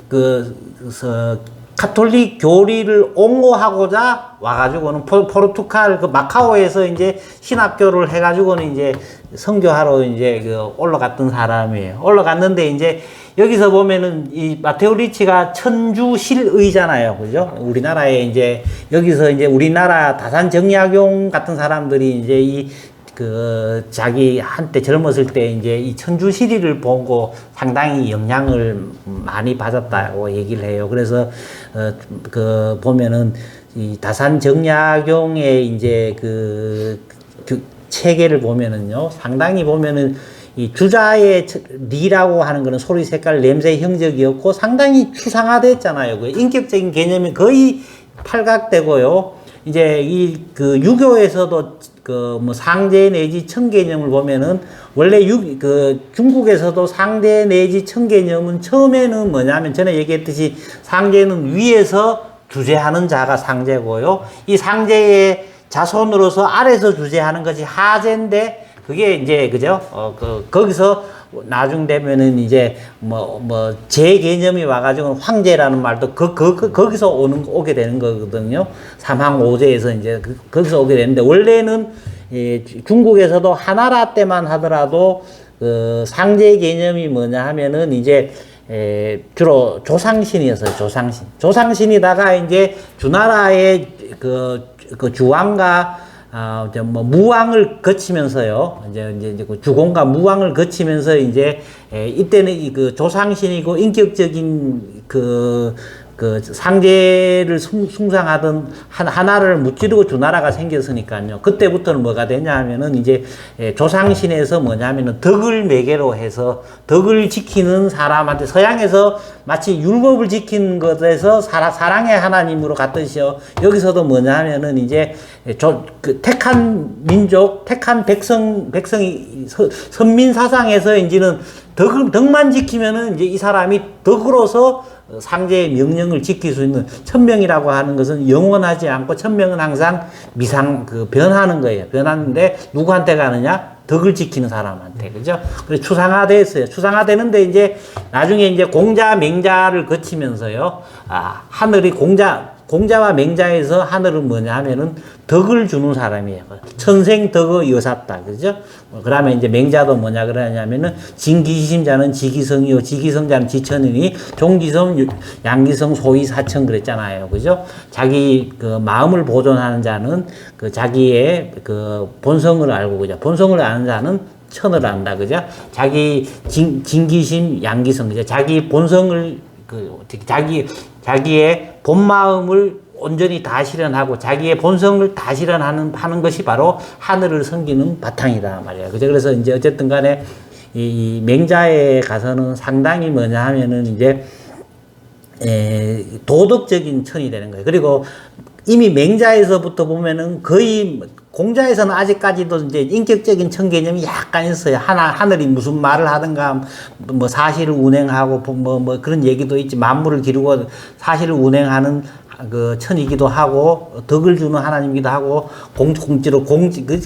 Speaker 2: 카톨릭 교리를 옹호하고자 와가지고는 포르투갈 그 마카오에서 이제 신학교를 해가지고는 이제 선교하러 이제 올라갔던 사람이에요. 올라갔는데 이제 여기서 보면은 이 마테오 리치가 천주실의잖아요. 그죠? 우리나라에 이제 여기서 이제 우리나라 다산 정약용 같은 사람들이 이제 자기 한때 젊었을 때 이제 이 천주시리를 보고 상당히 영향을 많이 받았다고 얘기를 해요. 그래서, 보면은 이 다산 정약용의 이제 체계를 보면은요, 상당히 보면은 이 주자의 리라고 하는 거는 소리, 색깔, 냄새, 형적이었고 상당히 추상화됐잖아요. 그 인격적인 개념이 거의 팔각되고요. 이제 유교에서도 상제 내지 청 개념을 보면은 원래 중국에서도 상제 내지 청 개념은 처음에는 뭐냐면 전에 얘기했듯이 상제는 위에서 주재하는 자가 상제고요. 이 상제의 자손으로서 아래서 주재하는 것이 하제인데 그게 이제 그죠? 거기서 나중 되면은 이제 제 개념이 와가지고 황제라는 말도 거기서 오게 되는 거거든요. 삼항오제에서 이제 거기서 오게 되는데 원래는 중국에서도 하나라 때만 하더라도 상제 개념이 뭐냐 하면은 이제 주로 조상신이었어요. 조상신이다가 이제 주나라의 주왕과 무왕을 거치면서요. 이제 주공과 무왕을 거치면서 이제 이때는 조상신이고 인격적인 상제를 숭상하던 하나를 무찌르고 주나라가 생겼으니까요. 그때부터는 뭐가 되냐 하면은 이제 조상신에서 뭐냐면은 덕을 매개로 해서 덕을 지키는 사람한테 서양에서 마치 율법을 지키는 것에서 사랑의 하나님으로 갔듯이요. 여기서도 뭐냐 하면은 이제 택한 민족, 택한 백성이 선민 사상에서 이제는 덕만 지키면은 이제 이 사람이 덕으로서 상제의 명령을 지킬 수 있는 천명이라고 하는 것은 영원하지 않고 천명은 항상 변하는 거예요. 변하는데 누구한테 가느냐? 덕을 지키는 사람한테. 그죠? 그래서 추상화됐어요. 추상화되는데 이제 나중에 이제 공자, 맹자를 거치면서요. 하늘이 공자와 맹자에서 하늘은 뭐냐 하면은 덕을 주는 사람이에요. 천생덕의 여사다. 그죠? 그 다음에 이제 맹자도 뭐냐 그러냐면은 진기심자는 지기성이요. 지기성자는 지천이니 종기성, 양기성, 소위 사천 그랬잖아요. 그죠? 자기 마음을 보존하는 자는 자기의 본성을 알고, 그죠? 본성을 아는 자는 천을 안다. 그죠? 자기 진기심, 양기성. 그죠? 자기 본성을, 자기의 본 마음을 온전히 다 실현하고 자기의 본성을 다 실현하는 것이 바로 하늘을 섬기는 바탕이다 말이야. 그죠? 그래서 이제 어쨌든 간에 이 맹자에 가서는 상당히 뭐냐 하면은 이제 도덕적인 천이 되는 거예요. 그리고 이미 맹자에서부터 보면은 거의 공자에서는 아직까지도 이제 인격적인 천 개념이 약간 있어요. 하늘이 무슨 말을 하든가, 사실을 운행하고, 그런 얘기도 있지. 만물을 기르고 사실을 운행하는 천이기도 하고, 덕을 주는 하나님이기도 하고,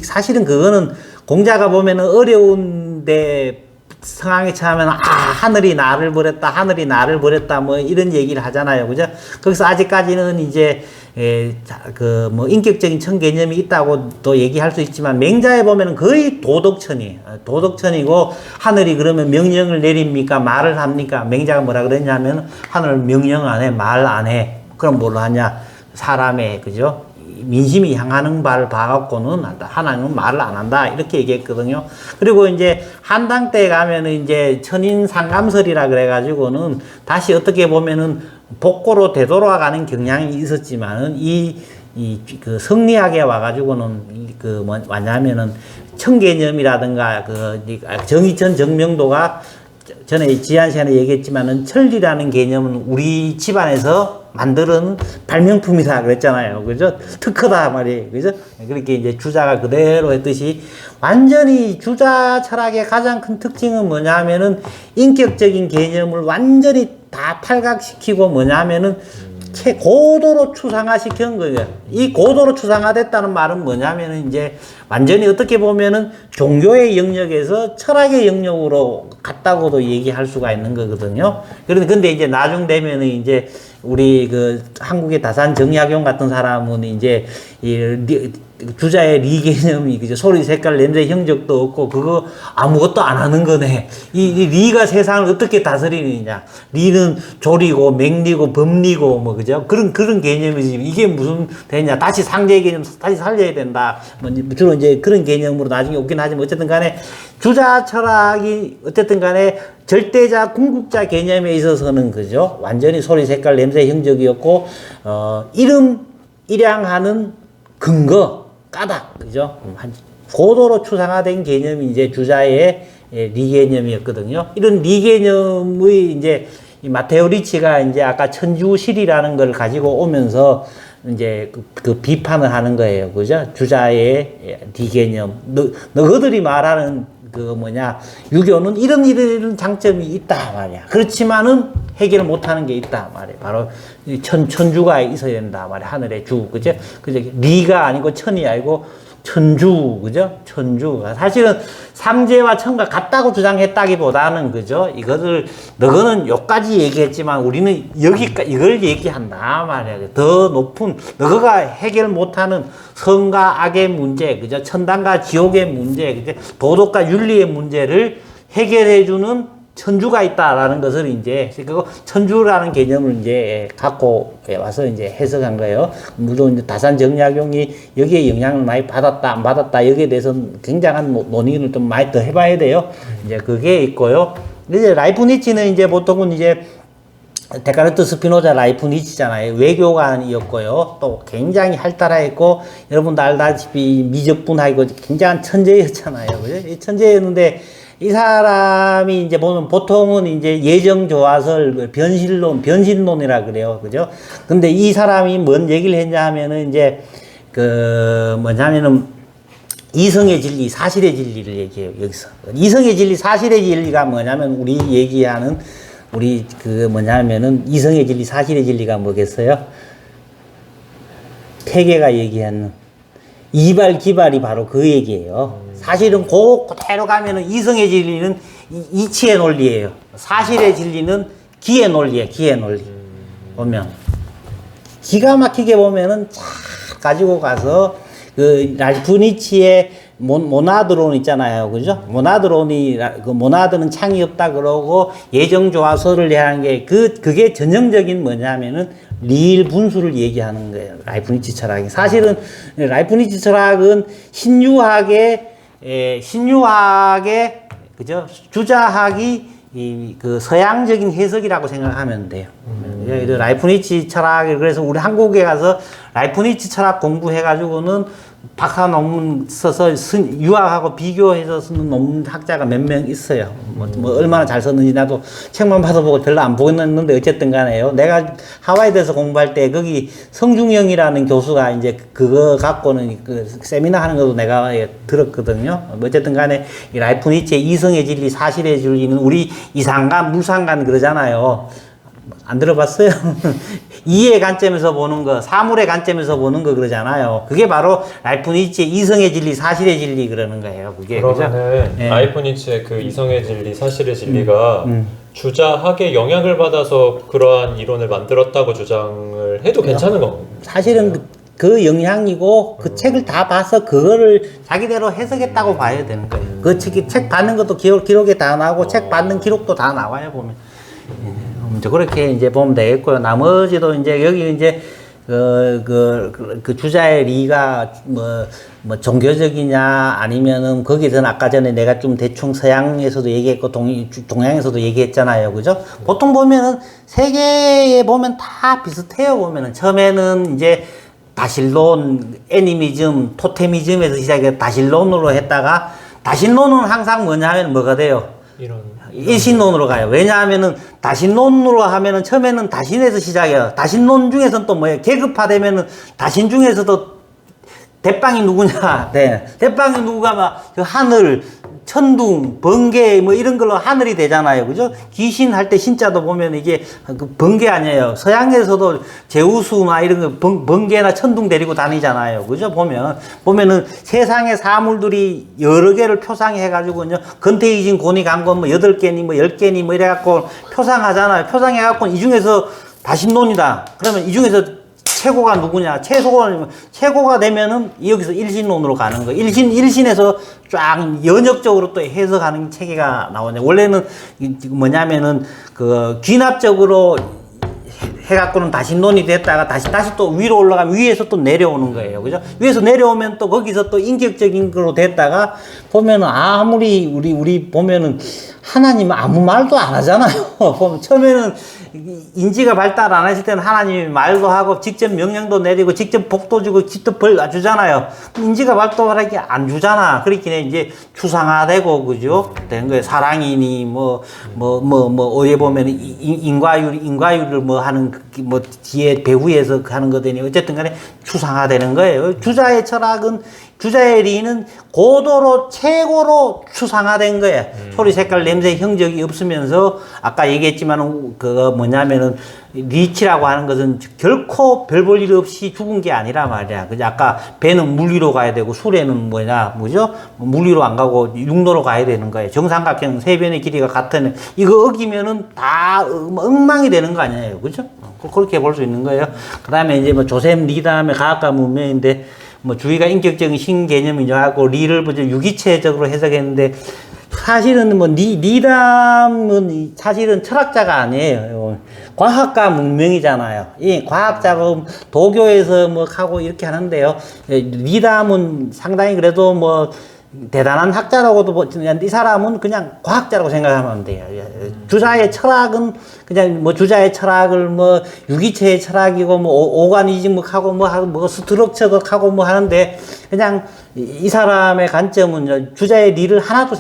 Speaker 2: 사실은 그거는 공자가 보면은 어려운데 상황에 처하면, 하늘이 나를 버렸다, 이런 얘기를 하잖아요. 그죠? 거기서 아직까지는 이제, 인격적인 천 개념이 있다고 또 얘기할 수 있지만, 맹자에 보면은 거의 도덕천이에요. 도덕천이고, 하늘이 그러면 명령을 내립니까? 말을 합니까? 맹자가 뭐라 그랬냐면, 하늘 명령 안 해, 말 안 해. 그럼 뭘로 하냐? 사람의, 그죠? 민심이 향하는 바를 봐갖고는 하나님은 말을 안 한다. 이렇게 얘기했거든요. 그리고 이제 한당 때 가면은 이제 천인 상감설이라 그래가지고는 다시 어떻게 보면은 복고로 되돌아가는 경향이 있었지만은 성리학에 와가지고는 뭐냐면은 천개념이라든가 정의천 정명도가 전에 지한 시간에 얘기했지만은 천리라는 개념은 우리 집안에서 만드는 발명품이다 그랬잖아요. 그죠? 특허다 말이에요. 그죠? 그렇게 이제 주자가 그대로 했듯이 완전히 주자 철학의 가장 큰 특징은 뭐냐면은 인격적인 개념을 완전히 다 탈각시키고 뭐냐면은 고도로 추상화시킨 거예요. 이 고도로 추상화됐다는 말은 뭐냐면은 이제 완전히 어떻게 보면은 종교의 영역에서 철학의 영역으로 갔다고도 얘기할 수가 있는 거거든요. 그런데 근데 이제 나중 되면은 이제 우리 그 한국의 다산 정약용 같은 사람은 이제 이 주자의 리 개념이 그죠, 소리 색깔 냄새 형적도 없고 그거 아무것도 안 하는 거네. 이 리가 세상을 어떻게 다스리느냐, 리는 조리고 맹리고 법리고 뭐 그죠, 그런 개념이지. 이게 무슨 되냐, 다시 상제 개념 다시 살려야 된다, 뭐 주로 이제 그런 개념으로 나중에 오긴 하지만 어쨌든 간에 주자 철학이 어쨌든 간에 절대자 궁극자 개념에 있어서는 그죠, 완전히 소리 색깔 냄새 형적이었고 이름 일양하는 근거 까닭, 그죠? 고도로 추상화된 개념이 이제 주자의 리 개념이었거든요. 이런 리 개념의 이제 이 마테오 리치가 이제 아까 천주실이라는 걸 가지고 오면서 이제 그 비판을 하는 거예요. 그죠? 주자의 리 개념. 너희들이 말하는 그 뭐냐, 유교는 이런 장점이 있다 말이야. 그렇지만은 해결 못하는 게 있다 말이야. 바로 천주가 있어야 된다 말이야. 하늘의 주, 그죠? 그죠? 리가 아니고 천이 아니고 천주, 그죠? 천주가 사실은 상제와 천과 같다고 주장했다기보다는 그죠? 이것을 너는 여기까지 얘기했지만 우리는 여기까지 이걸 얘기한다 말이야. 더 높은 너가 해결 못하는 선과 악의 문제, 그죠? 천당과 지옥의 문제, 그죠? 도덕과 윤리의 문제를 해결해주는 천주가 있다라는 것을 이제 그 천주라는 개념을 이제 갖고 와서 이제 해석한 거예요. 물론 이제 다산 정약용이 여기에 영향을 많이 받았다 안 받았다 여기에 대해서는 굉장한 논의를 좀 많이 더 해봐야 돼요. 이제 그게 있고요. 이제 라이프니치는 이제 보통은 이제 데카르트, 스피노자, 라이프니치잖아요. 외교관이었고요. 또 굉장히 활달했고 여러분도 알다시피 미적분하고 굉장한 천재였잖아요. 그죠? 이 천재였는데 이 사람이 이제 보면 보통은 이제 예정 조화설, 변신론이라 그래요. 그죠? 근데 이 사람이 뭔 얘기를 했냐 하면은 이제 그 뭐냐면은 이성의 진리, 사실의 진리를 얘기해요. 여기서. 이성의 진리, 사실의 진리가 뭐냐면 우리 얘기하는 우리 그 뭐냐면은 이성의 진리, 사실의 진리가 뭐겠어요? 태계가 얘기하는 이발 기발이 바로 그 얘기예요. 사실은 그대로 가면은 이성의 진리는 이치의 논리예요. 사실의 진리는 기의 논리예요. 기의 논리. 보면 기가 막히게 보면은 쫙 가지고 가서 그 라이프니치의 모나드론 있잖아요. 그죠? 모나드론이 그 모나드는 창이 없다 그러고 예정 조화설을 대한 게 그게 전형적인 뭐냐면은 리일 분수를 얘기하는 거예요. 라이프니치 철학이. 사실은 라이프니치 철학은 신유학의 그죠? 주자학이 그 서양적인 해석이라고 생각하면 돼요. 라이프니치 철학이, 그래서 우리 한국에 가서 라이프니치 철학 공부해가지고는 박사 논문 써서 유학하고 비교해서 쓰는 논문 학자가 몇 명 있어요. 뭐 얼마나 잘 썼는지 나도 책만 받아보고 별로 안 보겠는데 어쨌든 간에요. 내가 하와이에서 공부할 때 거기 성중영이라는 교수가 이제 그거 갖고는 그 세미나 하는 것도 내가 들었거든요. 어쨌든 간에 이 라이프니치의 이성의 진리, 사실의 진리는 우리 이상간, 물상간 그러잖아요. 안 들어봤어요? 이의 관점에서 보는 거, 사물의 관점에서 보는 거 그러잖아요. 그게 바로 라이프니치의 이성의 진리, 사실의 진리 그러는 거예요. 그게.
Speaker 1: 그러면은
Speaker 2: 네.
Speaker 1: 라이프니치의 그 이성의 진리, 사실의 진리가 주자학의 영향을 받아서 그러한 이론을 만들었다고 주장을 해도 괜찮은 건가요?
Speaker 2: 사실은 그 영향이고 그 책을 다 봐서 그거를 자기대로 해석했다고 봐야 되는 거예요. 그 책 받는 것도 기록에 다 나오고 책 받는 기록도 다 나와요, 보면. 이제 그렇게 이제 보면 되겠고요. 나머지도 이제 여기 이제 그 주자의 리가 뭐 종교적이냐 아니면은 거기서는 아까 전에 내가 좀 대충 서양에서도 얘기했고 동양에서도 얘기했잖아요. 그죠? 보통 보면은 세계에 보면 다 비슷해요. 보면은 처음에는 이제 다신론, 애니미즘, 토테미즘에서 시작해서 다신론으로 했다가 다신론은 항상 뭐냐 하면 뭐가 돼요?
Speaker 1: 이런
Speaker 2: 일신론으로 가요. 왜냐하면은 다신론으로 하면은 처음에는 다신에서 시작해요. 다신론 중에서는 또 뭐예요? 계급화되면은 다신 중에서도 대빵이 누구냐? 네. 대빵이 누구가 막 그 하늘, 천둥, 번개 뭐 이런 걸로 하늘이 되잖아요. 그죠? 귀신 할 때 신자도 보면 이게 그 번개 아니에요. 서양에서도 제우스나 이런 거 번개나 천둥 데리고 다니잖아요. 그죠? 보면은 세상의 사물들이 여러 개를 표상해 가지고요. 근태이진 고니 강건 뭐 8개니 뭐 10개니 뭐 이래 갖고 표상하잖아요. 표상해 갖고 이 중에서 다신론이다. 그러면 이 중에서 최고가 누구냐? 최고가 되면은 여기서 일신론으로 가는 거예요. 일신에서 쫙 연역적으로 또 해석하는 체계가 나오네. 원래는 뭐냐면은 그 귀납적으로 해갖고는 다신론이 됐다가 다시 또 위로 올라가면 위에서 또 내려오는 거예요. 그죠? 위에서 내려오면 또 거기서 또 인격적인 거로 됐다가 보면은 아무리 우리 보면은 하나님은 아무 말도 안 하잖아요. 보면 처음에는 인지가 발달 안 했을 때는 하나님이 말도 하고 직접 명령도 내리고 직접 복도 주고 직접 벌 주잖아요. 인지가 발달하게 안 주잖아. 그렇게 이제 추상화되고 그죠? 되는 거예요. 사랑이니 어디에 보면 인과율을 뭐 하는 뭐 뒤에 배후에서 하는 거더니 어쨌든 간에 추상화되는 거예요. 주자의 리는 고도로 최고로 추상화된 거예요. 소리, 색깔, 냄새, 형적이 없으면서 아까 얘기했지만 그거 뭐냐면은 리치라고 하는 것은 결코 별 볼 일 없이 죽은 게 아니라 말이야. 그죠? 아까 배는 물 위로 가야 되고 수레는 뭐죠? 물 위로 안 가고 육로로 가야 되는 거예요. 정삼각형 세 변의 길이가 같은 이거 어기면은 다 엉망이 되는 거 아니에요. 그죠? 그렇게 볼 수 있는 거예요. 그다음에 이제 뭐 조셉 리담의 과학과 문명인데 뭐 주의가 인격적인 신개념이죠 하고 리를 먼저 유기체적으로 해석했는데 사실은 뭐 리담은 사실은 철학자가 아니에요. 과학과 문명이잖아요. 이 과학자고 도교에서 뭐 하고 이렇게 하는데요. 리담은 상당히 그래도 뭐 대단한 학자라고도 이 사람은 그냥 과학자라고 생각하면 돼요. 주자의 철학은 그냥 뭐 주자의 철학을 뭐 유기체의 철학이고 뭐 오가니즘하고 뭐 스트럭처도 뭐 하는데 그냥 이 사람의 관점은 주자의 리를 하나도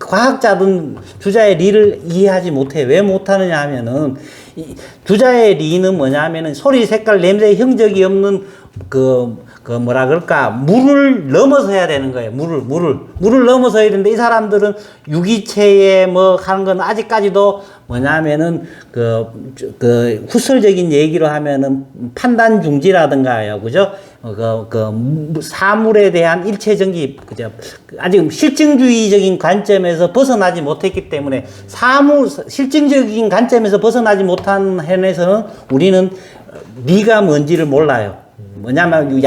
Speaker 2: 과학자든 주자의 리를 이해하지 못해. 왜 못하느냐 하면은 주자의 리는 뭐냐 하면은 소리, 색깔, 냄새, 형적이 없는 뭐라 그럴까, 물을 넘어서야 되는 거예요. 물을 넘어서야 되는데, 이 사람들은 유기체에 뭐 하는 건 아직까지도 뭐냐면은, 후설적인 얘기로 하면은 판단 중지라든가요. 그죠? 사물에 대한 일체 정기, 그죠? 아직 실증주의적인 관점에서 벗어나지 못했기 때문에, 실증적인 관점에서 벗어나지 못한 해에서는 우리는 리가 뭔지를 몰라요. 뭐냐면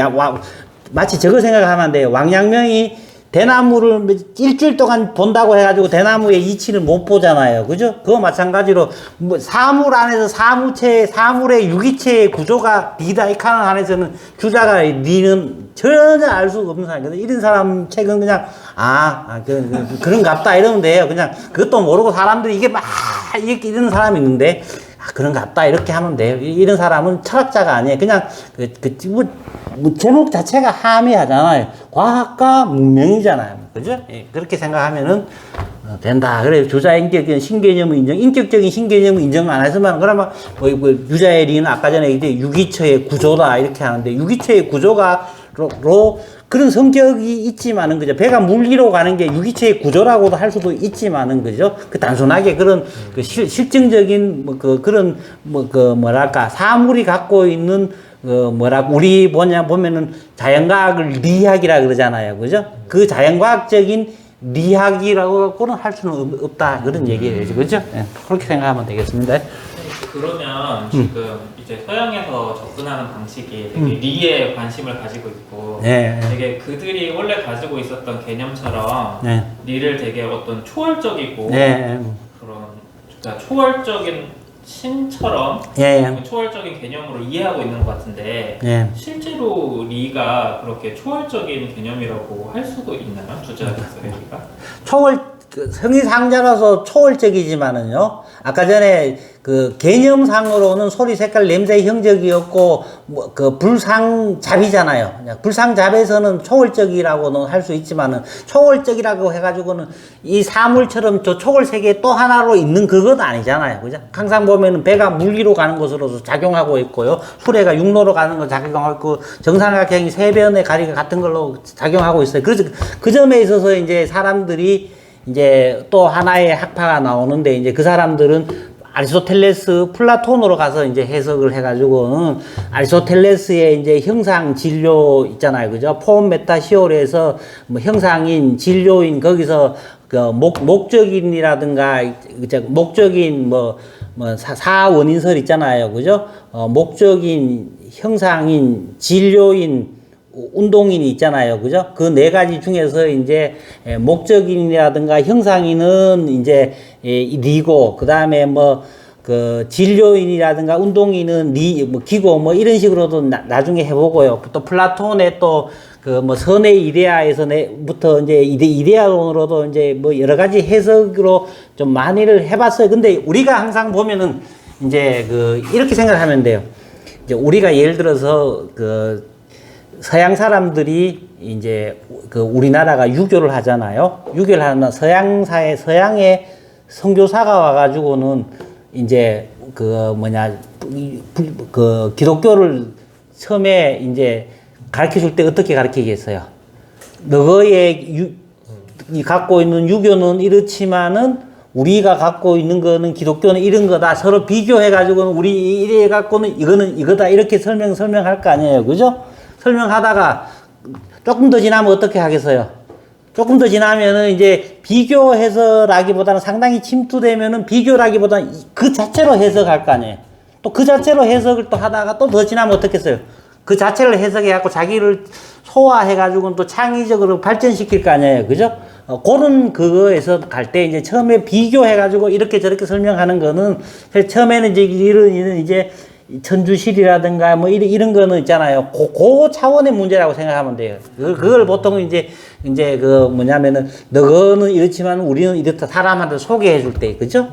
Speaker 2: 마치 저거 생각하면 돼요. 왕陽明이 대나무를 일주일 동안 본다고 해가지고 대나무의 이치를 못 보잖아요. 그죠? 그거 마찬가지로 뭐 사물 안에서 사물의 유기체의 구조가 리다 이 카non 안에서는 주자가 리는 전혀 알 수가 없는 사람이거든요. 이런 사람 책은 그냥 그런갑다 이러면 돼요. 그냥 그것도 모르고 사람들이 이게 막 이런 사람이 있는데 그런갑다 이렇게 하면 돼요. 이런 사람은 철학자가 아니에요. 그냥 제목 자체가 함의하잖아요. 과학과 문명이잖아요. 그죠? 예, 그렇게 생각하면은 된다. 그래 주자의 인격적인 신개념을 인격적인 신개념을 인정 안 해서만 그러면 유자의 리는 아까 전에 이제 유기체의 구조다 이렇게 하는데 유기체의 구조가 그런 성격이 있지만은 그죠. 배가 물 위로 가는 게 유기체의 구조라고도 할 수도 있지만은 그죠. 단순하게 그런 실증적인 뭐랄까 사물이 갖고 있는 우리 보면은 자연과학을 리학이라 그러잖아요. 그죠? 그 자연과학적인 리학이라고는 할 수는 없다. 그런 얘기예요. 그죠? 네, 그렇게 생각하면 되겠습니다.
Speaker 3: 그러면 지금 이제 서양에서 접근하는 방식이 되게 리에 관심을 가지고 있고 되게 그들이 원래 가지고 있었던 개념처럼 리를 되게 어떤 초월적이고 그런 그러니까 초월적인 신처럼 초월적인 개념으로 이해하고 있는 것 같은데 실제로 리가 그렇게 초월적인 개념이라고 할 수도 있나요? 주자에서 리가?
Speaker 2: 그 성리상자라서 초월적이지만은요, 아까 전에 그 개념상으로는 소리, 색깔, 냄새, 형적이었고, 뭐, 그 불상잡이잖아요. 불상잡에서는 초월적이라고는 할 수 있지만은, 초월적이라고 해가지고는 이 사물처럼 저 초월 세계 또 하나로 있는 그건 아니잖아요. 그죠? 항상 보면은 배가 물리로 가는 것으로도 작용하고 있고요. 수레가 육로로 가는 거 작용하고 있고, 정삼각형이 세 변의 가리가 같은 걸로 작용하고 있어요. 그래서 그 점에 있어서 이제 사람들이 이제 또 하나의 학파가 나오는데, 이제 그 사람들은 아리스토텔레스, 플라톤으로 가서 이제 해석을 해가지고는 아리스토텔레스의 이제 형상 진료 있잖아요. 그죠? 폼 메타시올에서 뭐 형상인 진료인 거기서 그 목적인이라든가 목적인 뭐 사원인설 있잖아요. 그죠? 목적인, 형상인, 진료인, 운동인이 있잖아요. 그죠? 그 네 가지 중에서 이제 목적인이라든가 형상인은 이제 리고, 그 다음에 뭐 그 진료인이라든가 운동인은 뭐 기고, 뭐 이런 식으로도 나중에 해보고요. 또 플라톤의 또 그 뭐 선의 이데아에서부터 이제 이데아론으로도 이제 뭐 여러 가지 해석으로 좀 많이를 해봤어요. 근데 우리가 항상 보면은 이제 그 이렇게 생각하면 돼요. 이제 우리가 예를 들어서 그 서양 사람들이 이제 그 우리나라가 유교를 하잖아요. 유교를 하는 서양의 선교사가 와가지고는 이제 그 그 기독교를 처음에 이제 가르쳐 줄 때 어떻게 가르치겠어요? 너의 갖고 있는 유교는 이렇지만은 우리가 갖고 있는 거는 기독교는 이런 거다. 서로 비교해가지고는 우리 이래 갖고는 이거는 이거다. 이렇게 설명할 거 아니에요. 그죠? 설명하다가 조금 더 지나면 어떻게 하겠어요? 조금 더 지나면은 이제 비교해서라기보다는 상당히 침투되면은 비교라기보다는 그 자체로 해석할 거 아니에요. 또 그 자체로 해석을 또 하다가 또 더 지나면 어떻게 했어요? 그 자체를 해석해갖고 자기를 소화해가지고는 또 창의적으로 발전시킬 거 아니에요. 그죠? 그런 그거에서 갈 때 이제 처음에 비교해가지고 이렇게 저렇게 설명하는 거는 처음에는 이제 이런 이제 천주실이라든가 뭐 이런 거는 있잖아요. 그 차원의 문제라고 생각하면 돼요. 그걸 보통 이제 그 뭐냐면은 너는 이렇지만 우리는 이렇다 사람한테 소개해 줄 때, 그죠?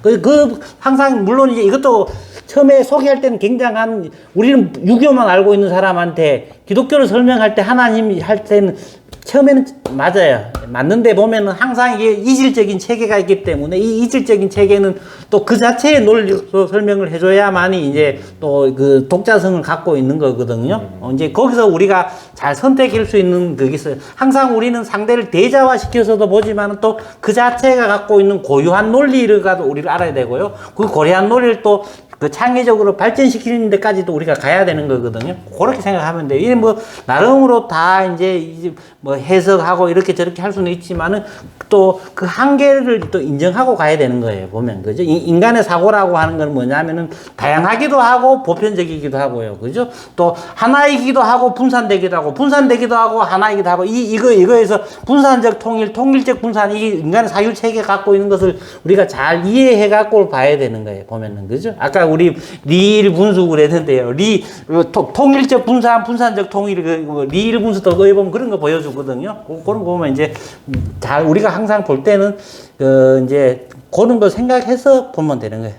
Speaker 2: 그 항상 물론 이제 이것도 처음에 소개할 때는 굉장한, 우리는 유교만 알고 있는 사람한테 기독교를 설명할 때 하나님 할 때는 처음에는 맞아요. 맞는데 보면은 항상 이게 이질적인 체계가 있기 때문에 이 이질적인 체계는 또 그 자체의 논리로 설명을 해줘야만이 이제 또 그 독자성을 갖고 있는 거거든요. 이제 거기서 우리가 잘 선택할 수 있는 그게 있어요. 항상 우리는 상대를 대자화시켜서도 보지만 또 그 자체가 갖고 있는 고유한 논리를 우리를 알아야 되고요. 그 고유한 논리를 또 그 창의적으로 발전시키는 데까지도 우리가 가야 되는 거거든요. 그렇게 생각하면 돼요. 이게 뭐 나름으로 다 이제 뭐 해석하고 이렇게 저렇게 할 수는 있지만은 또 그 한계를 또 인정하고 가야 되는 거예요. 보면 그죠? 인간의 사고라고 하는 건 뭐냐면은 다양하기도 하고 보편적이기도 하고요. 그죠? 또 하나이기도 하고 분산되기도 하고 분산되기도 하고 하나이기도 하고 이거에서 분산적 통일, 통일적 분산, 이게 인간의 사유 체계 갖고 있는 것을 우리가 잘 이해해 갖고 봐야 되는 거예요. 보면은 그죠? 아까 우리 리일 분수를 했는데요. 통일적 분산, 분산적 통일, 리일 분수도 거기 보면 그런 거 보여주거든요. 그런 거 보면 이제 잘 우리가 항상 볼 때는 이제 그런 거 생각해서 보면 되는 거예요.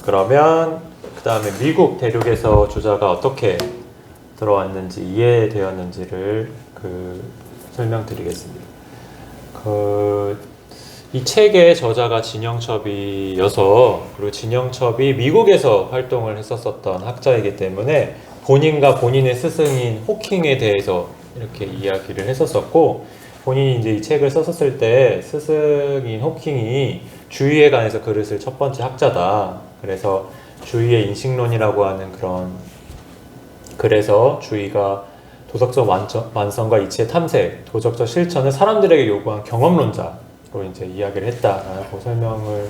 Speaker 1: 그러면 그 다음에 미국 대륙에서 주자가 어떻게 들어왔는지 이해되었는지를 설명드리겠습니다. 이 책의 저자가 진영첩이어서, 그리고 진영첩이 미국에서 활동을 했었던 학자이기 때문에 본인과 본인의 스승인 호킹에 대해서 이렇게 이야기를 했었었고, 본인이 이제 이 책을 썼었을 때 스승인 호킹이 주의에 관해서 글을 쓸 첫 번째 학자다. 그래서 주의의 인식론이라고 하는 그런, 그래서 주의가 도덕적 완성과 이치의 탐색, 도덕적 실천을 사람들에게 요구한 경험론자로 이제 이야기를 했다라고 설명을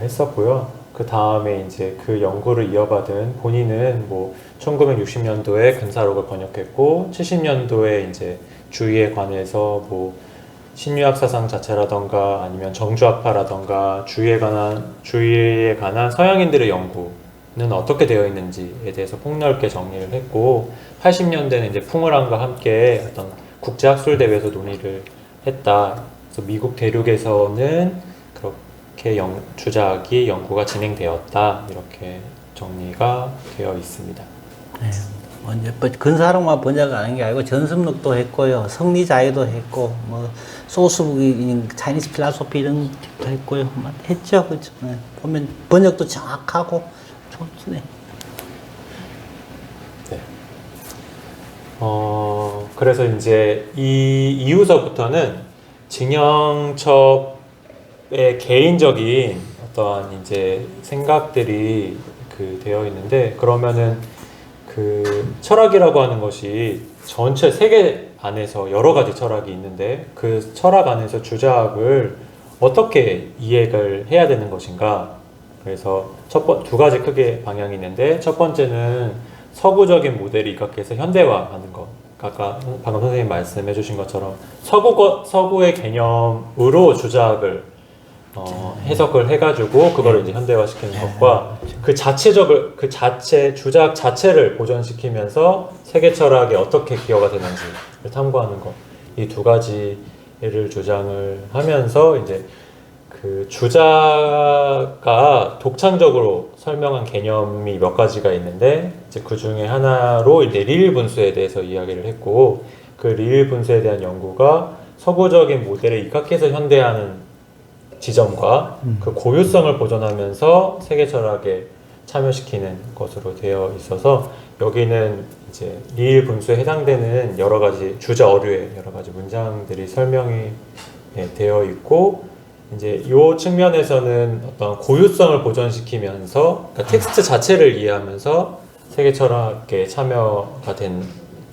Speaker 1: 했었고요. 그 다음에 이제 그 연구를 이어받은 본인은 뭐 1960년도에 근사록을 번역했고 70년도에 이제 주의에 관해서 뭐 신유학 사상 자체라던가 아니면 정주학파라던가 주의에 관한 서양인들의 연구는 어떻게 되어 있는지에 대해서 폭넓게 정리를 했고, 80년대는 이제 풍을함과 함께 어떤 국제학술대회에서 논의를 했다. 그래서 미국 대륙에서는 그렇게 주작이 연구가 진행되었다. 이렇게 정리가 되어 있습니다.
Speaker 2: 네. 이제 근사록만 번역하는 게 아니고 전습록도 했고요, 성리자유도 했고, 뭐 소스북인 차이니스 필라소피 이런 책도 했고요, 했죠, 그렇죠. 네. 보면 번역도 정확하고 좋네.
Speaker 1: 네. 그래서 이제 이 이후서부터는 진영첩의 개인적인 어떠한 이제 생각들이 되어 있는데, 그러면은 철학이라고 하는 것이 전체 세계 안에서 여러 가지 철학이 있는데 그 철학 안에서 주자학을 어떻게 이해를 해야 되는 것인가. 그래서 두 가지 크게 방향이 있는데, 첫 번째는 서구적인 모델을 입각해서 현대화하는 것. 아까 방금 선생님 말씀해 주신 것처럼 서구의 개념으로 주자학을 해석을 해가지고 그거를 이제 현대화시키는 것과 주자학 자체를 보존시키면서 세계 철학에 어떻게 기여가 되는지를 탐구하는 것. 이 두 가지를 주장을 하면서 이제 주자가 독창적으로 설명한 개념이 몇 가지가 있는데, 이제 그 중에 하나로 이제 리일 분수에 대해서 이야기를 했고, 그 리일 분수에 대한 연구가 서구적인 모델에 입각해서 현대화하는 지점과 그 고유성을 보존하면서 세계 철학에 참여시키는 것으로 되어 있어서, 여기는 이제 리일 분수에 해당되는 여러 가지 주자 어류의 여러 가지 문장들이 설명이 되어 있고, 이제 이 측면에서는 어떤 고유성을 보존시키면서, 그러니까 텍스트 자체를 이해하면서 세계 철학에 참여가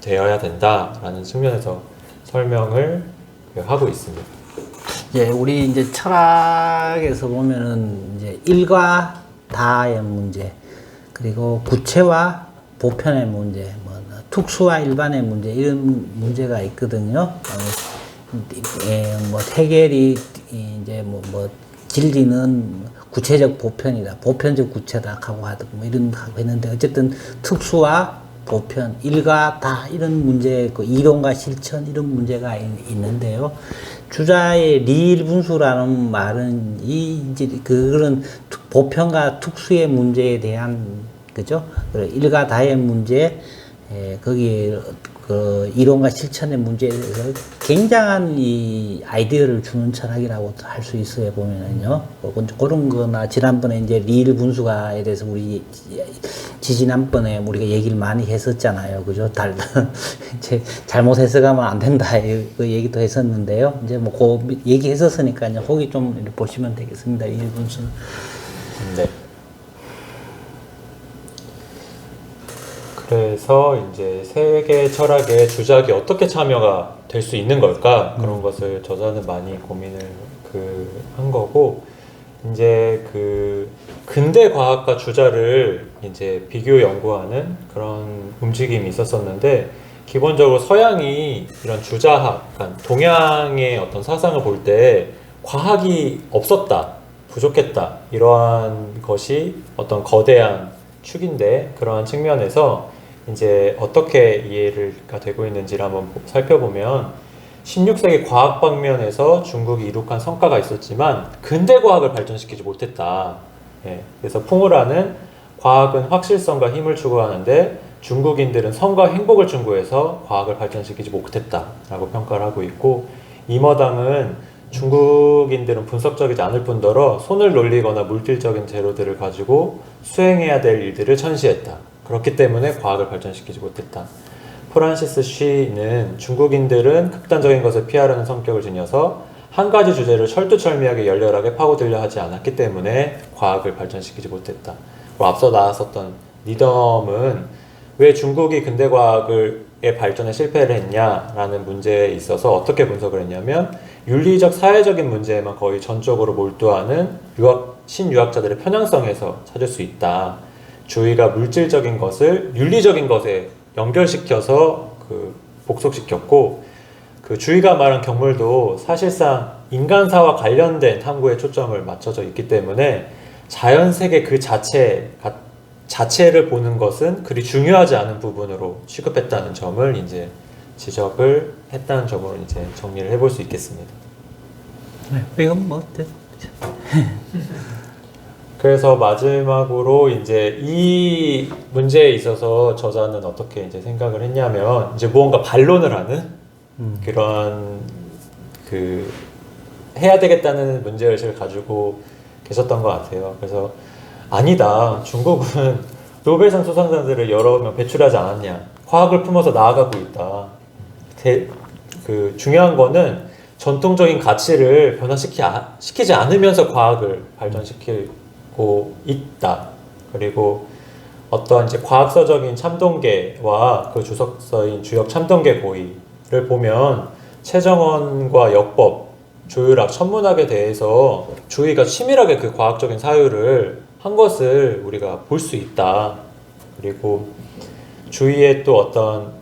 Speaker 1: 되어야 된다라는 측면에서 설명을 하고 있습니다.
Speaker 2: 우리 이제 철학에서 보면은 이제 일과 다의 문제, 그리고 구체와 보편의 문제, 특수와 일반의 문제, 이런 문제가 있거든요. 해겔이 이제 진리는 구체적 보편이다, 보편적 구체다 하고 이런 하고 했는데, 어쨌든 특수와 보편, 일과 다 이런 문제, 이론과 실천 이런 문제가 있는데요. 주자의 리일 분수라는 말은 이제 그런 보편과 특수의 문제에 대한, 그죠? 일과 다의 문제, 거기에 이론과 실천의 문제에 대해서 굉장한 이 아이디어를 주는 철학이라고 할 수 있어요, 보면은요. 그런 거나, 지난번에 이제 리일 분수가에 대해서 지난번에 우리가 얘기를 많이 했었잖아요. 그죠? 잘못 해석하면 안 된다, 그 얘기도 했었는데요. 이제 그 얘기 했었으니까 이제 거기 좀 보시면 되겠습니다, 리일 분수.
Speaker 1: 네. 그래서 이제 세계 철학의 주작이 어떻게 참여가 될 수 있는 걸까, 그런 것을 저자는 많이 고민을 한 거고, 이제 근대 과학과 주자를 이제 비교 연구하는 그런 움직임이 있었었는데, 기본적으로 서양이 이런 주자학, 그러니까 동양의 어떤 사상을 볼 때 과학이 없었다, 부족했다, 이러한 것이 어떤 거대한 축인데, 그러한 측면에서 이제 어떻게 이해가 되고 있는지를 한번 살펴보면, 16세기 과학 방면에서 중국이 이룩한 성과가 있었지만 근대 과학을 발전시키지 못했다. 그래서 풍우라는 과학은 확실성과 힘을 추구하는데 중국인들은 성과 행복을 추구해서 과학을 발전시키지 못했다라고 평가를 하고 있고, 이머당은 중국인들은 분석적이지 않을 뿐더러 손을 놀리거나 물질적인 재료들을 가지고 수행해야 될 일들을 천시했다. 그렇기 때문에 과학을 발전시키지 못했다. 프란시스 쉬는 중국인들은 극단적인 것을 피하려는 성격을 지녀서 한 가지 주제를 철두철미하게 열렬하게 파고들려 하지 않았기 때문에 과학을 발전시키지 못했다. 앞서 나왔었던 니덤은 왜 중국이 근대과학의 발전에 실패를 했냐라는 문제에 있어서 어떻게 분석을 했냐면, 윤리적 사회적인 문제에만 거의 전적으로 몰두하는 신유학자들의 편향성에서 찾을 수 있다. 주의가 물질적인 것을 윤리적인 것에 연결시켜서 복속시켰고, 주의가 말한 경물도 사실상 인간사와 관련된 탐구에 초점을 맞춰져 있기 때문에 자연세계 그 자체를 보는 것은 그리 중요하지 않은 부분으로 취급했다는 점을 이제 지적을 했다는 점으로 이제 정리를 해볼 수 있겠습니다.
Speaker 2: 이건 뭐
Speaker 1: 그래서 마지막으로 이제 이 문제에 있어서 저자는 어떻게 이제 생각을 했냐면 이제 무언가 반론을 하는 그런 그 해야 되겠다는 문제의식을 가지고 계셨던 것 같아요. 그래서 아니다. 중국은 노벨상 수상자들을 여러 명 배출하지 않았냐. 과학을 품어서 나아가고 있다. 그 중요한 거는 전통적인 가치를 변화시키지 않으면서 과학을 발전시키고 있다. 그리고 어떠한 이제 과학서적인 참동계와 그 주석서인 주역 참동계 고의를 보면 최정원과 역법, 조율학, 천문학에 대해서 주의가 치밀하게 그 과학적인 사유를 한 것을 우리가 볼 수 있다. 그리고 주위에 또 어떤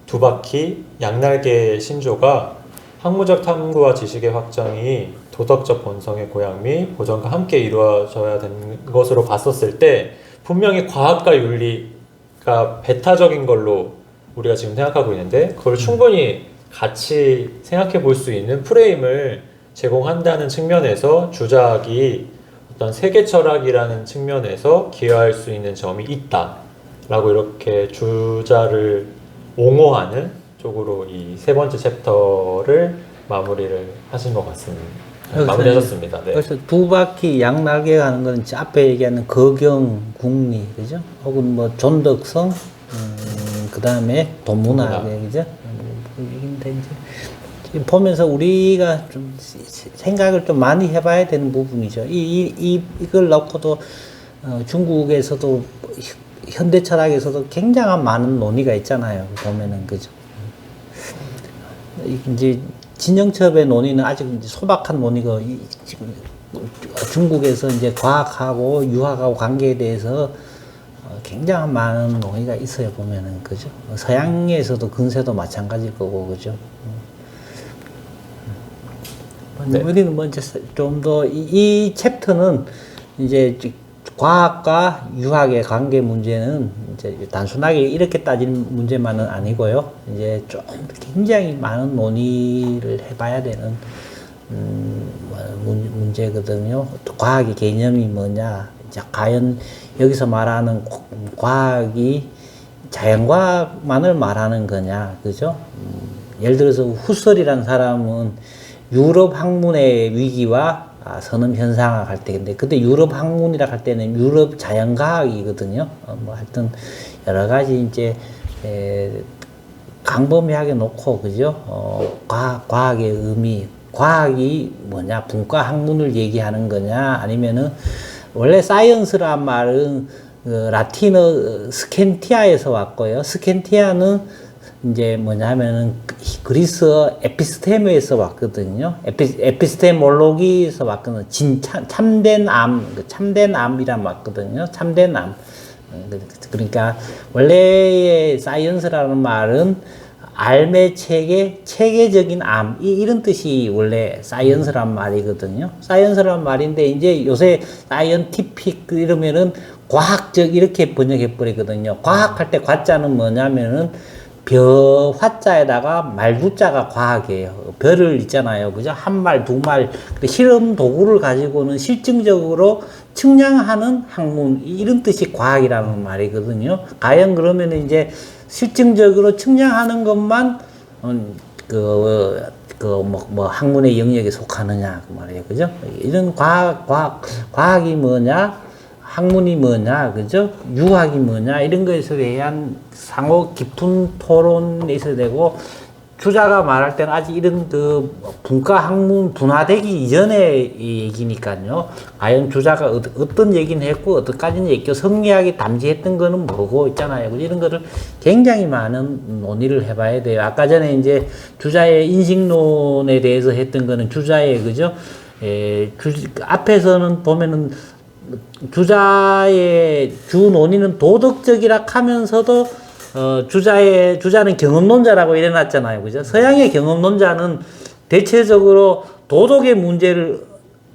Speaker 1: 두 바퀴 양날개 신조가 학문적 탐구와 지식의 확장이 도덕적 본성의 고양 및 보전과 함께 이루어져야 되는 것으로 봤었을 때 분명히 과학과 윤리가 배타적인 걸로 우리가 지금 생각하고 있는데 그걸 충분히 같이 생각해 볼 수 있는 프레임을 제공한다는 측면에서 주작이 어떤 세계 철학이라는 측면에서 기여할 수 있는 점이 있다 라고 이렇게 주자를 옹호하는 쪽으로 이 세 번째 챕터를 마무리를 하신 것 같습니다. 마무리하셨습니다. 네.
Speaker 2: 그래서 두 바퀴 양날개가 하는 건 앞에 얘기하는 거경, 국리, 그죠? 혹은 뭐 존덕성, 그 다음에 도문학, 그죠? 이제 보면서 우리가 좀 생각을 좀 많이 해봐야 되는 부분이죠. 이걸 놓고도 중국에서도 현대 철학에서도 굉장한 많은 논의가 있잖아요. 보면은 그죠. 이제 진영첩의 논의는 아직 이제 소박한 논의가 지금 중국에서 이제 과학하고 유학하고 관계에 대해서 굉장한 많은 논의가 있어요. 보면은 그죠. 서양에서도 근세도 마찬가지일 거고 그죠. 네. 우리는 뭐 이제 좀 더 이 챕터는 이제 과학과 유학의 관계 문제는 이제 단순하게 이렇게 따지는 문제만은 아니고요. 이제 좀 굉장히 많은 논의를 해봐야 되는 문제거든요. 과학의 개념이 뭐냐? 이제 과연 여기서 말하는 과학이 자연과학만을 말하는 거냐, 그죠? 예를 들어서 후설이라는 사람은 유럽 학문의 위기와 선음 현상학 할 때인데 그때 유럽 학문이라 할 때는 유럽 자연과학이거든요. 뭐 하여튼 여러 가지 이제 광범위하게 놓고 그죠. 과학의 의미, 과학이 뭐냐, 분과 학문을 얘기하는 거냐, 아니면은 원래 사이언스란 말은 라틴어 스켄티아에서 왔고요. 스켄티아는 이제 뭐냐면은 그리스어 에피스테모에서 왔거든요. 에피스테몰로기에서 왔거든요. 참된 암, 참된 암이란 왔거든요. 참된 암. 그러니까 원래의 사이언스라는 말은 삶의 체계적인 암, 이런 뜻이 원래 사이언스란 말이거든요. 사이언스란 말인데 이제 요새 사이언티픽 이러면은 과학적 이렇게 번역해 버리거든요. 과학할 때 과자는 뭐냐면은 화자에다가 말두자가 과학이에요. 별을 있잖아요. 그죠? 한 말, 두 말. 실험 도구를 가지고는 실증적으로 측량하는 학문, 이런 뜻이 과학이라는 말이거든요. 과연 그러면 이제 실증적으로 측량하는 것만, 학문의 영역에 속하느냐, 그 말이에요. 그죠? 이런 과학이 뭐냐? 학문이 뭐냐, 그죠? 유학이 뭐냐, 이런 것에 대한 상호 깊은 토론이 있어야 되고, 주자가 말할 때는 아직 이런 그 분과 학문 분화되기 이전의 얘기니까요. 과연 주자가 어떤 얘기는 했고, 어디까지는 얘기고, 성리학이 담지했던 거는 뭐고 있잖아요. 이런 거를 굉장히 많은 논의를 해봐야 돼요. 아까 전에 이제 주자의 인식론에 대해서 했던 거는 주자의, 그죠? 앞에서는 보면은 주자의 주 논의는 도덕적이라 하면서도 주자는 경험론자라고 이래놨잖아요. 그죠? 서양의 경험론자는 대체적으로 도덕의 문제를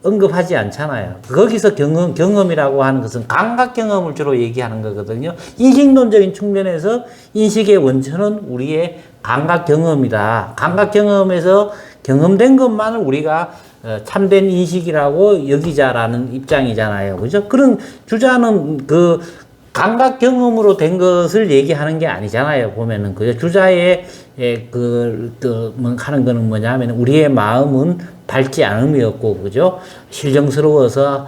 Speaker 2: 언급하지 않잖아요. 거기서 경험이라고 하는 것은 감각 경험을 주로 얘기하는 거거든요. 인식론적인 측면에서 인식의 원천은 우리의 감각 경험이다. 감각 경험에서 경험된 것만을 우리가 참된 인식이라고 여기자라는 입장이잖아요. 그죠? 그런 주자는 그 감각 경험으로 된 것을 얘기하는 게 아니잖아요. 보면은 그죠? 주자의 하는 거는 뭐냐면 우리의 마음은 밝지 않음이었고, 그죠? 실정스러워서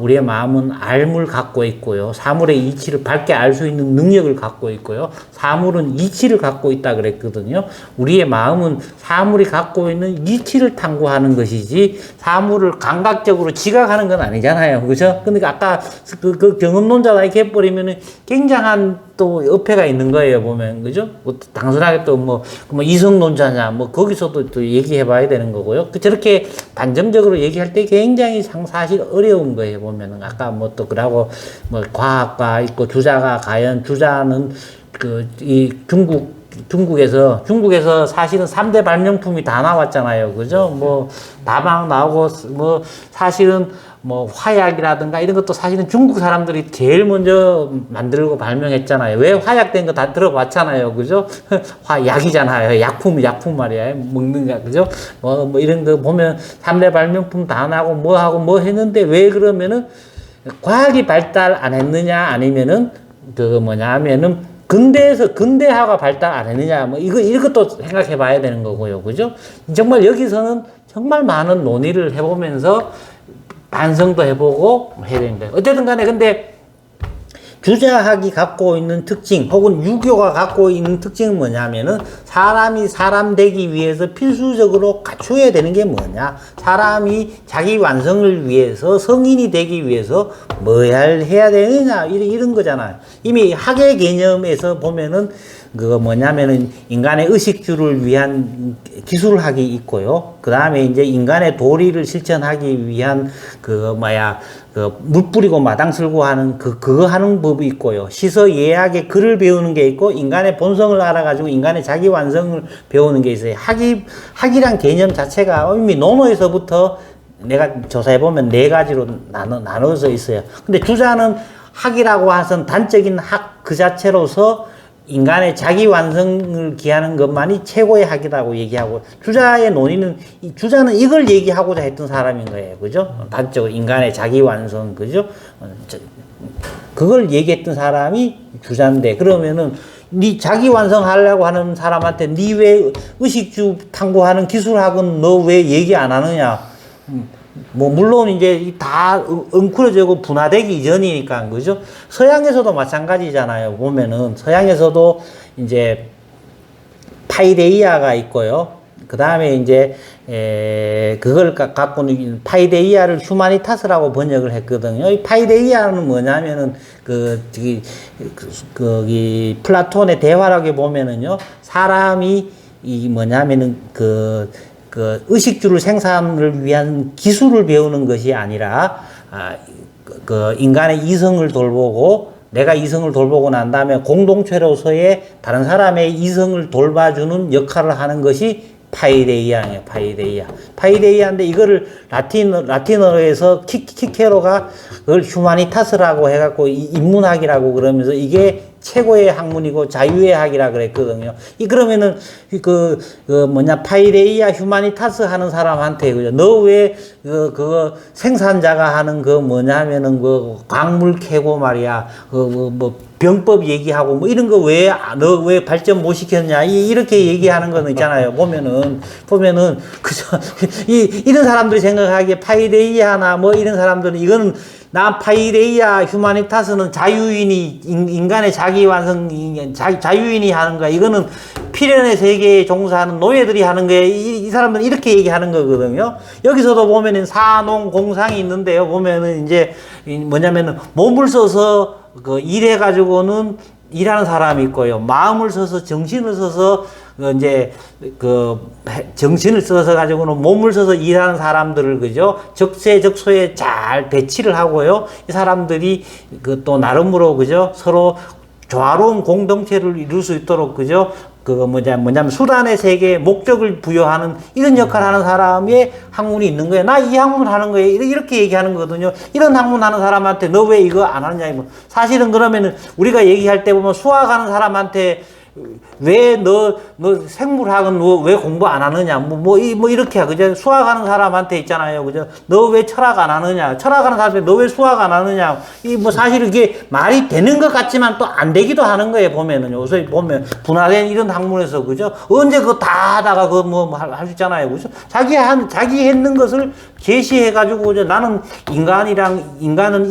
Speaker 2: 우리의 마음은 알물 갖고 있고요. 사물의 이치를 밝게 알 수 있는 능력을 갖고 있고요. 사물은 이치를 갖고 있다 그랬거든요. 우리의 마음은 사물이 갖고 있는 이치를 탐구하는 것이지 사물을 감각적으로 지각하는 건 아니잖아요. 그죠? 근데 아까 그 경험론자가 이렇게 해버리면은 굉장한 또 어폐가 있는 거예요, 보면. 그죠? 뭐 단순하게 또 뭐 이성론자냐, 뭐 거기서도 또 얘기해 봐야 되는 거고요. 저렇게 단정적으로 얘기할 때 굉장히 사실 어려운 거예요, 보면은. 아까 뭐 또 그러고 뭐 과학과 있고 주자가 과연 주자는 중국에서 사실은 3대 발명품이 다 나왔잖아요. 그죠? 뭐 다방 나오고 뭐 사실은 뭐 화약이라든가 이런 것도 사실은 중국 사람들이 제일 먼저 만들고 발명했잖아요. 왜 화약된 거 다 들어봤잖아요. 그죠? 약이잖아요. 약품 말이야. 먹는 거. 그죠? 뭐 이런 거 보면 3대 발명품 다 나고 뭐 하고 뭐 했는데 왜 그러면은 과학이 발달 안 했느냐 아니면은 하면은 근대화가 발달 안 했느냐 뭐 이것도 생각해 봐야 되는 거고요. 그죠? 정말 여기서는 정말 많은 논의를 해보면서 반성도 해보고 해야 되는 거예요. 어쨌든 간에 근데 주자학이 갖고 있는 특징 혹은 유교가 갖고 있는 특징은 뭐냐면은 사람이 사람 되기 위해서 필수적으로 갖춰야 되는 게 뭐냐, 사람이 자기 완성을 위해서 성인이 되기 위해서 뭐 해야 되느냐 이런 거잖아요. 이미 학의 개념에서 보면은 뭐냐면은 인간의 의식주를 위한 기술학이 있고요. 그 다음에 이제 인간의 도리를 실천하기 위한 물 뿌리고 마당 쓸고 하는 그거 하는 법이 있고요. 시서 예학의 글을 배우는 게 있고 인간의 본성을 알아가지고 인간의 자기 완성을 배우는 게 있어요. 학이란 개념 자체가 이미 논어에서부터 내가 조사해보면 4가지로 나눠져 있어요. 근데 주자는 학이라고 하선 단적인 학 그 자체로서 인간의 자기 완성을 기하는 것만이 최고의 학이라고 얘기하고, 주자의 논의는, 주자는 이걸 얘기하고자 했던 사람인 거예요. 그죠? 단적으로 인간의 자기 완성, 그죠? 그걸 얘기했던 사람이 주자인데, 그러면은, 네 자기 완성하려고 하는 사람한테 네 왜 의식주 탐구하는 기술학은 너 왜 얘기 안 하느냐? 뭐 물론 이제 다 엉클어지고 분화되기 이전이니까, 그죠? 서양에서도 마찬가지잖아요. 보면은 서양에서도 이제 파이데이아가 있고요. 그 다음에 이제 그걸 갖고는 파이데이아를 휴마니타스라고 번역을 했거든요. 이 파이데이아는 뭐냐면은 플라톤의 대화락에 보면은요, 사람이 의식주를 생산을 위한 기술을 배우는 것이 아니라, 인간의 이성을 돌보고, 내가 이성을 돌보고 난 다음에 공동체로서의 다른 사람의 이성을 돌봐주는 역할을 하는 것이 파이데이아예요, 파이데이아. 파이데이아인데 이거를 라틴어에서 키케로가 그걸 휴마니타스라고 해갖고 인문학이라고 그러면서 이게 최고의 학문이고 자유의 학이라 그랬거든요. 그러면은 파이데이아 휴마니타스 하는 사람한테 그죠? 너 왜 그거 생산자가 하는 하면은 광물 캐고 말이야. 병법 얘기하고 뭐 이런 거 너 왜 발전 못 시켰냐 이렇게 얘기하는 거 있잖아요. 보면은 그죠? 이런 사람들이 생각하기에 파이데이아나 뭐 이런 사람들은 이거는 파이데이아 휴마니타스는 자유인이 인간의 자기 완성 자유인이 하는 거야. 이거는 필연의 세계에 종사하는 노예들이 하는 거야. 이 사람들은 이렇게 얘기하는 거거든요. 여기서도 보면은 사농공상이 있는데요. 보면은 이제 뭐냐면은 몸을 써서 일해 가지고는 일하는 사람이 있고요. 마음을 써서 정신을 써서 정신을 써서 가지고는 몸을 써서 일하는 사람들을 그죠? 적세적소에 잘 배치를 하고요. 이 사람들이 또 나름으로 그죠? 서로 조화로운 공동체를 이룰 수 있도록 그죠? 그거 뭐냐면 수단의 세계에 목적을 부여하는 이런 역할을 하는 사람의 학문이 있는 거예요. 나 이 학문 하는 거예요. 이렇게 얘기하는 거거든요. 이런 학문 하는 사람한테 너 왜 이거 안 하느냐. 뭐 사실은 그러면은 우리가 얘기할 때 보면 수학하는 사람한테 왜 너 생물학은 왜 공부 안 하느냐 뭐 이렇게 그죠? 수학하는 사람한테 있잖아요, 그죠? 너 왜 철학 안 하느냐? 철학하는 사람한테 너 왜 수학 안 하느냐? 이 뭐 사실 이게 말이 되는 것 같지만 또 안 되기도 하는 거예요, 보면은 요새 보면 분화된 이런 학문에서 그죠? 언제 그거 다 하다가 그 뭐 할 수 있잖아요, 그죠? 자기 했는 것을 제시해가지고 그죠? 나는 인간은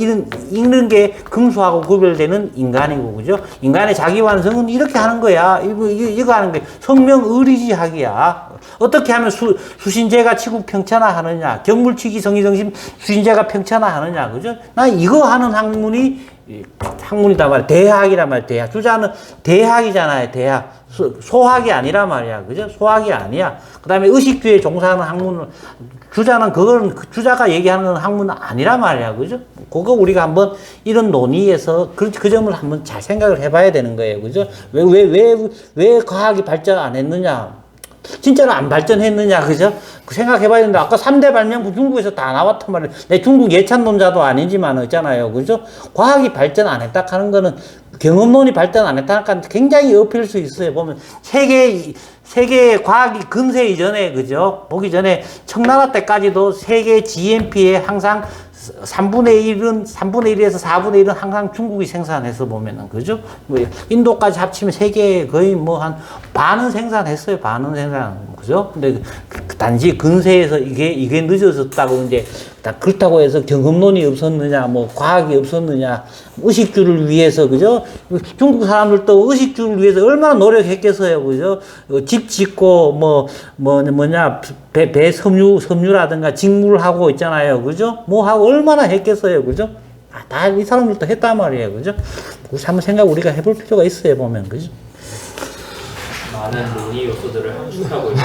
Speaker 2: 읽는 게 금수하고 구별되는 인간이고 그죠? 인간의 자기 완성은 이렇게 하는 거야. 이거 하는 게 성명의리지학이야. 어떻게 하면 수신제가 치국 평천화하느냐, 경물치기 성의정심 수신제가 평천화하느냐, 그죠? 나 이거 하는 학문이다 말이야. 대학이란 말이야. 대학. 주자는 대학이잖아요. 대학. 소학이 아니란 말이야. 그죠? 소학이 아니야. 그 다음에 의식주에 종사하는 학문은 주자는 주자가 얘기하는 건 학문은 아니란 말이야. 그죠? 그거 우리가 한번 이런 논의에서 그 점을 한번 잘 생각을 해봐야 되는 거예요. 그죠? 왜 과학이 발전 안 했느냐? 진짜로 안 발전했느냐, 그죠? 생각해봐야 되는데, 아까 3대 발명품 중국에서 다 나왔단 말이에요. 내 중국 예찬론자도 아니지만, 있잖아요, 그죠? 과학이 발전 안 했다 하는 거는, 경험론이 발전 안 했다 하니까 굉장히 엎일 수 있어요. 보면, 세계 과학이 근세 이전에, 그죠? 보기 전에, 청나라 때까지도 세계 GNP에 항상 3분의 1에서 4분의 1은 항상 중국이 생산해서 보면은, 그죠? 뭐, 인도까지 합치면 세계에 거의 뭐 한 반은 생산했어요. 반은 생산. 그죠? 근데 단지 근세에서 이게 늦어졌다고 이제, 다 그렇다고 해서 경험론이 없었느냐, 뭐, 과학이 없었느냐, 의식주를 위해서, 그죠? 중국 사람들도 의식주를 위해서 얼마나 노력했겠어요. 그죠? 집 짓고, 배 섬유라든가 직물하고 있잖아요. 그죠? 뭐 하고 얼마나 했겠어요. 그죠? 다 이 사람들도 했단 말이에요. 그죠? 한번 우리가 해볼 필요가 있어요. 보면. 그죠?
Speaker 3: 많은 논의 요소들을 함축하고 있는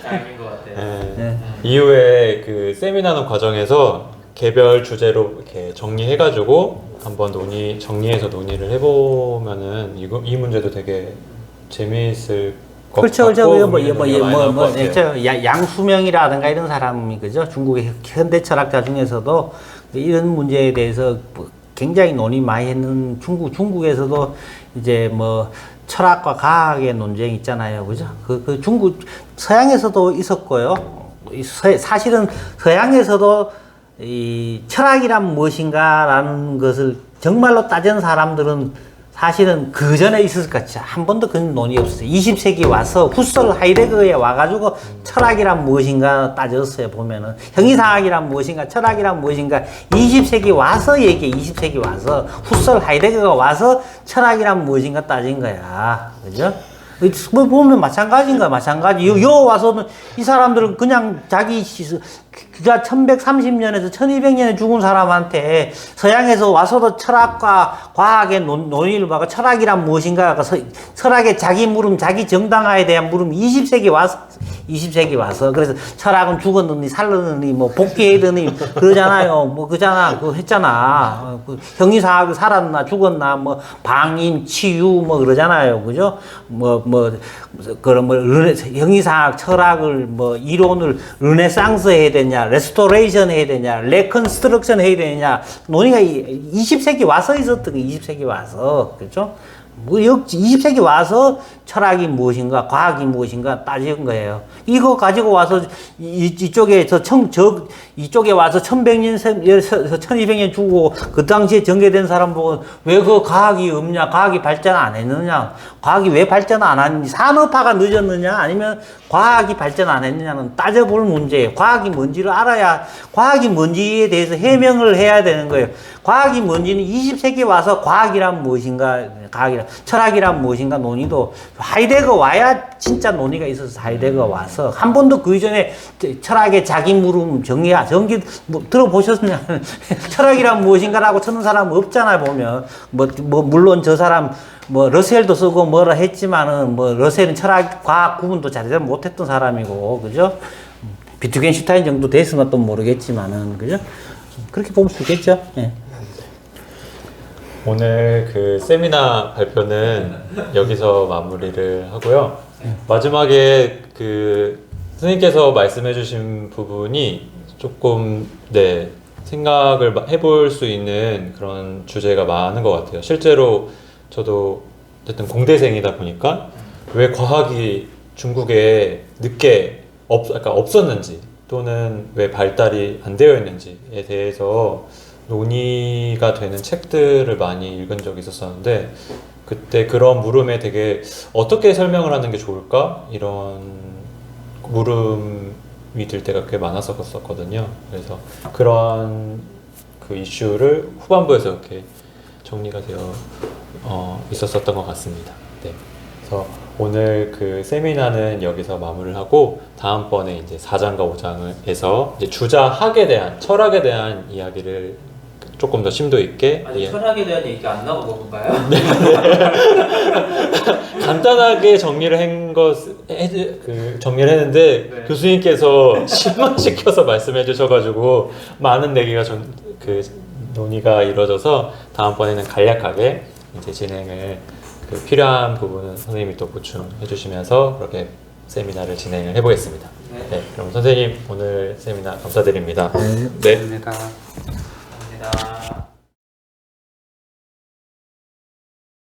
Speaker 3: 타임인 것 같아요.
Speaker 1: 네. 이후에 그 세미나는 과정에서 개별 주제로 이렇게 정리해가지고 한번 정리해서 논의를 해보면은 이 문제도 되게 재미있을 것
Speaker 2: 그렇죠.
Speaker 1: 같고
Speaker 2: 양수명이라든가 이런 사람이 그죠? 중국의 현대 철학자 중에서도 이런 문제에 대해서 굉장히 논의 많이 했는 중국에서도 이제 뭐 철학과 과학의 논쟁이 있잖아요. 그죠? 그 중국 서양에서도 있었고요. 사실은 서양에서도 이 철학이란 무엇인가라는 것을 정말로 따지는 사람들은 사실은 그 전에 있었을 것 같지. 한 번도 그런 논의 없었어요. 20세기 와서 후설 하이데거에 와가지고 철학이란 무엇인가 따졌어요. 보면은 형이상학이란 무엇인가, 철학이란 무엇인가 20세기 와서 얘기해. 20세기 와서 후설 하이데거가 와서 철학이란 무엇인가 따진 거야. 그죠? 뭐 보면 마찬가지인 거야. 마찬가지. 요 와서는 이 사람들은 그냥 자기 주자 1130년에서 1200년에 죽은 사람한테 서양에서 와서도 철학과 과학의 논의를 봐가 철학이란 무엇인가, 철학의 자기 물음, 자기 정당화에 대한 물음 20세기 와서 그래서 철학은 죽었느니 살았느니 뭐 복귀했느니 그러잖아요. 뭐 그잖아. 그거 했잖아. 형이상학이 살았나 죽었나 뭐 방임 치유 뭐 그러잖아요. 그죠? 형이상학 철학을 뭐 이론을 르네상스 해야 되냐, 레스토레이션 해야 되냐, 레컨스트럭션 해야 되냐 논의가 20세기 와서 있었던 거. 20세기 와서. 그렇죠? 20세기 와서 철학이 무엇인가, 과학이 무엇인가 따진 거예요. 이거 가지고 와서 이쪽에 이쪽에 와서 1100년, 1200년 주고 그 당시에 전개된 사람 보고 왜 그 과학이 없냐, 과학이 발전 안 했느냐, 과학이 왜 발전 안 하는지, 산업화가 늦었느냐, 아니면 과학이 발전 안 했느냐는 따져볼 문제예요. 과학이 뭔지를 알아야 과학이 뭔지에 대해서 해명을 해야 되는 거예요. 과학이 뭔지는 20세기 와서 과학이란 무엇인가, 철학이란 무엇인가 논의도 하이데거 와야 진짜 논의가 있어서 하이데거 와서 한 번도 그 이전에 철학의 자기 물음 정기 뭐 들어보셨냐? 철학이란 무엇인가라고 찾는 사람 없잖아요. 보면 물론 저 사람 러셀도 쓰고 뭐라 했지만은 러셀은 철학 과학 구분도 잘 못했던 사람이고, 그죠? 비트겐슈타인 정도 됐으면 또 모르겠지만은, 그죠? 그렇게 볼 수 있겠죠. 예.
Speaker 1: 오늘 그 세미나 발표는 여기서 마무리를 하고요. 마지막에 그 선생님께서 말씀해주신 부분이 조금 생각을 해볼 수 있는 그런 주제가 많은 것 같아요. 실제로 저도 어쨌든 공대생이다 보니까 왜 과학이 중국에 늦게 없었는지 또는 왜 발달이 안 되어 있는지에 대해서 논의가 되는 책들을 많이 읽은 적이 있었었는데 그때 그런 물음에 되게 어떻게 설명을 하는 게 좋을까? 이런 물음이 들 때가 꽤 많았었거든요. 그래서 그런 그 이슈를 후반부에서 이렇게 정리가 되어 있었었던 것 같습니다. 네. 그래서 오늘 그 세미나는 여기서 마무리를 하고 다음번에 이제 4장과 5장에서 이제 주자학에 대한 철학에 대한 이야기를 조금 더 심도 있게
Speaker 3: 철학에 대한 얘기가 안 나오고 건가요?
Speaker 1: 간단하게 정리를 정리를 했는데
Speaker 3: 네.
Speaker 1: 교수님께서 실망시켜서 말씀해 주셔가지고 많은 내기가 논의가 이루어져서 다음번에는 간략하게 이제 진행을 필요한 부분은 선생님이 또 보충해 주시면서 그렇게 세미나를 진행을 해보겠습니다. 네, 그럼 선생님 오늘 세미나 감사드립니다.
Speaker 2: 네.
Speaker 1: 네.
Speaker 3: 감사합니다.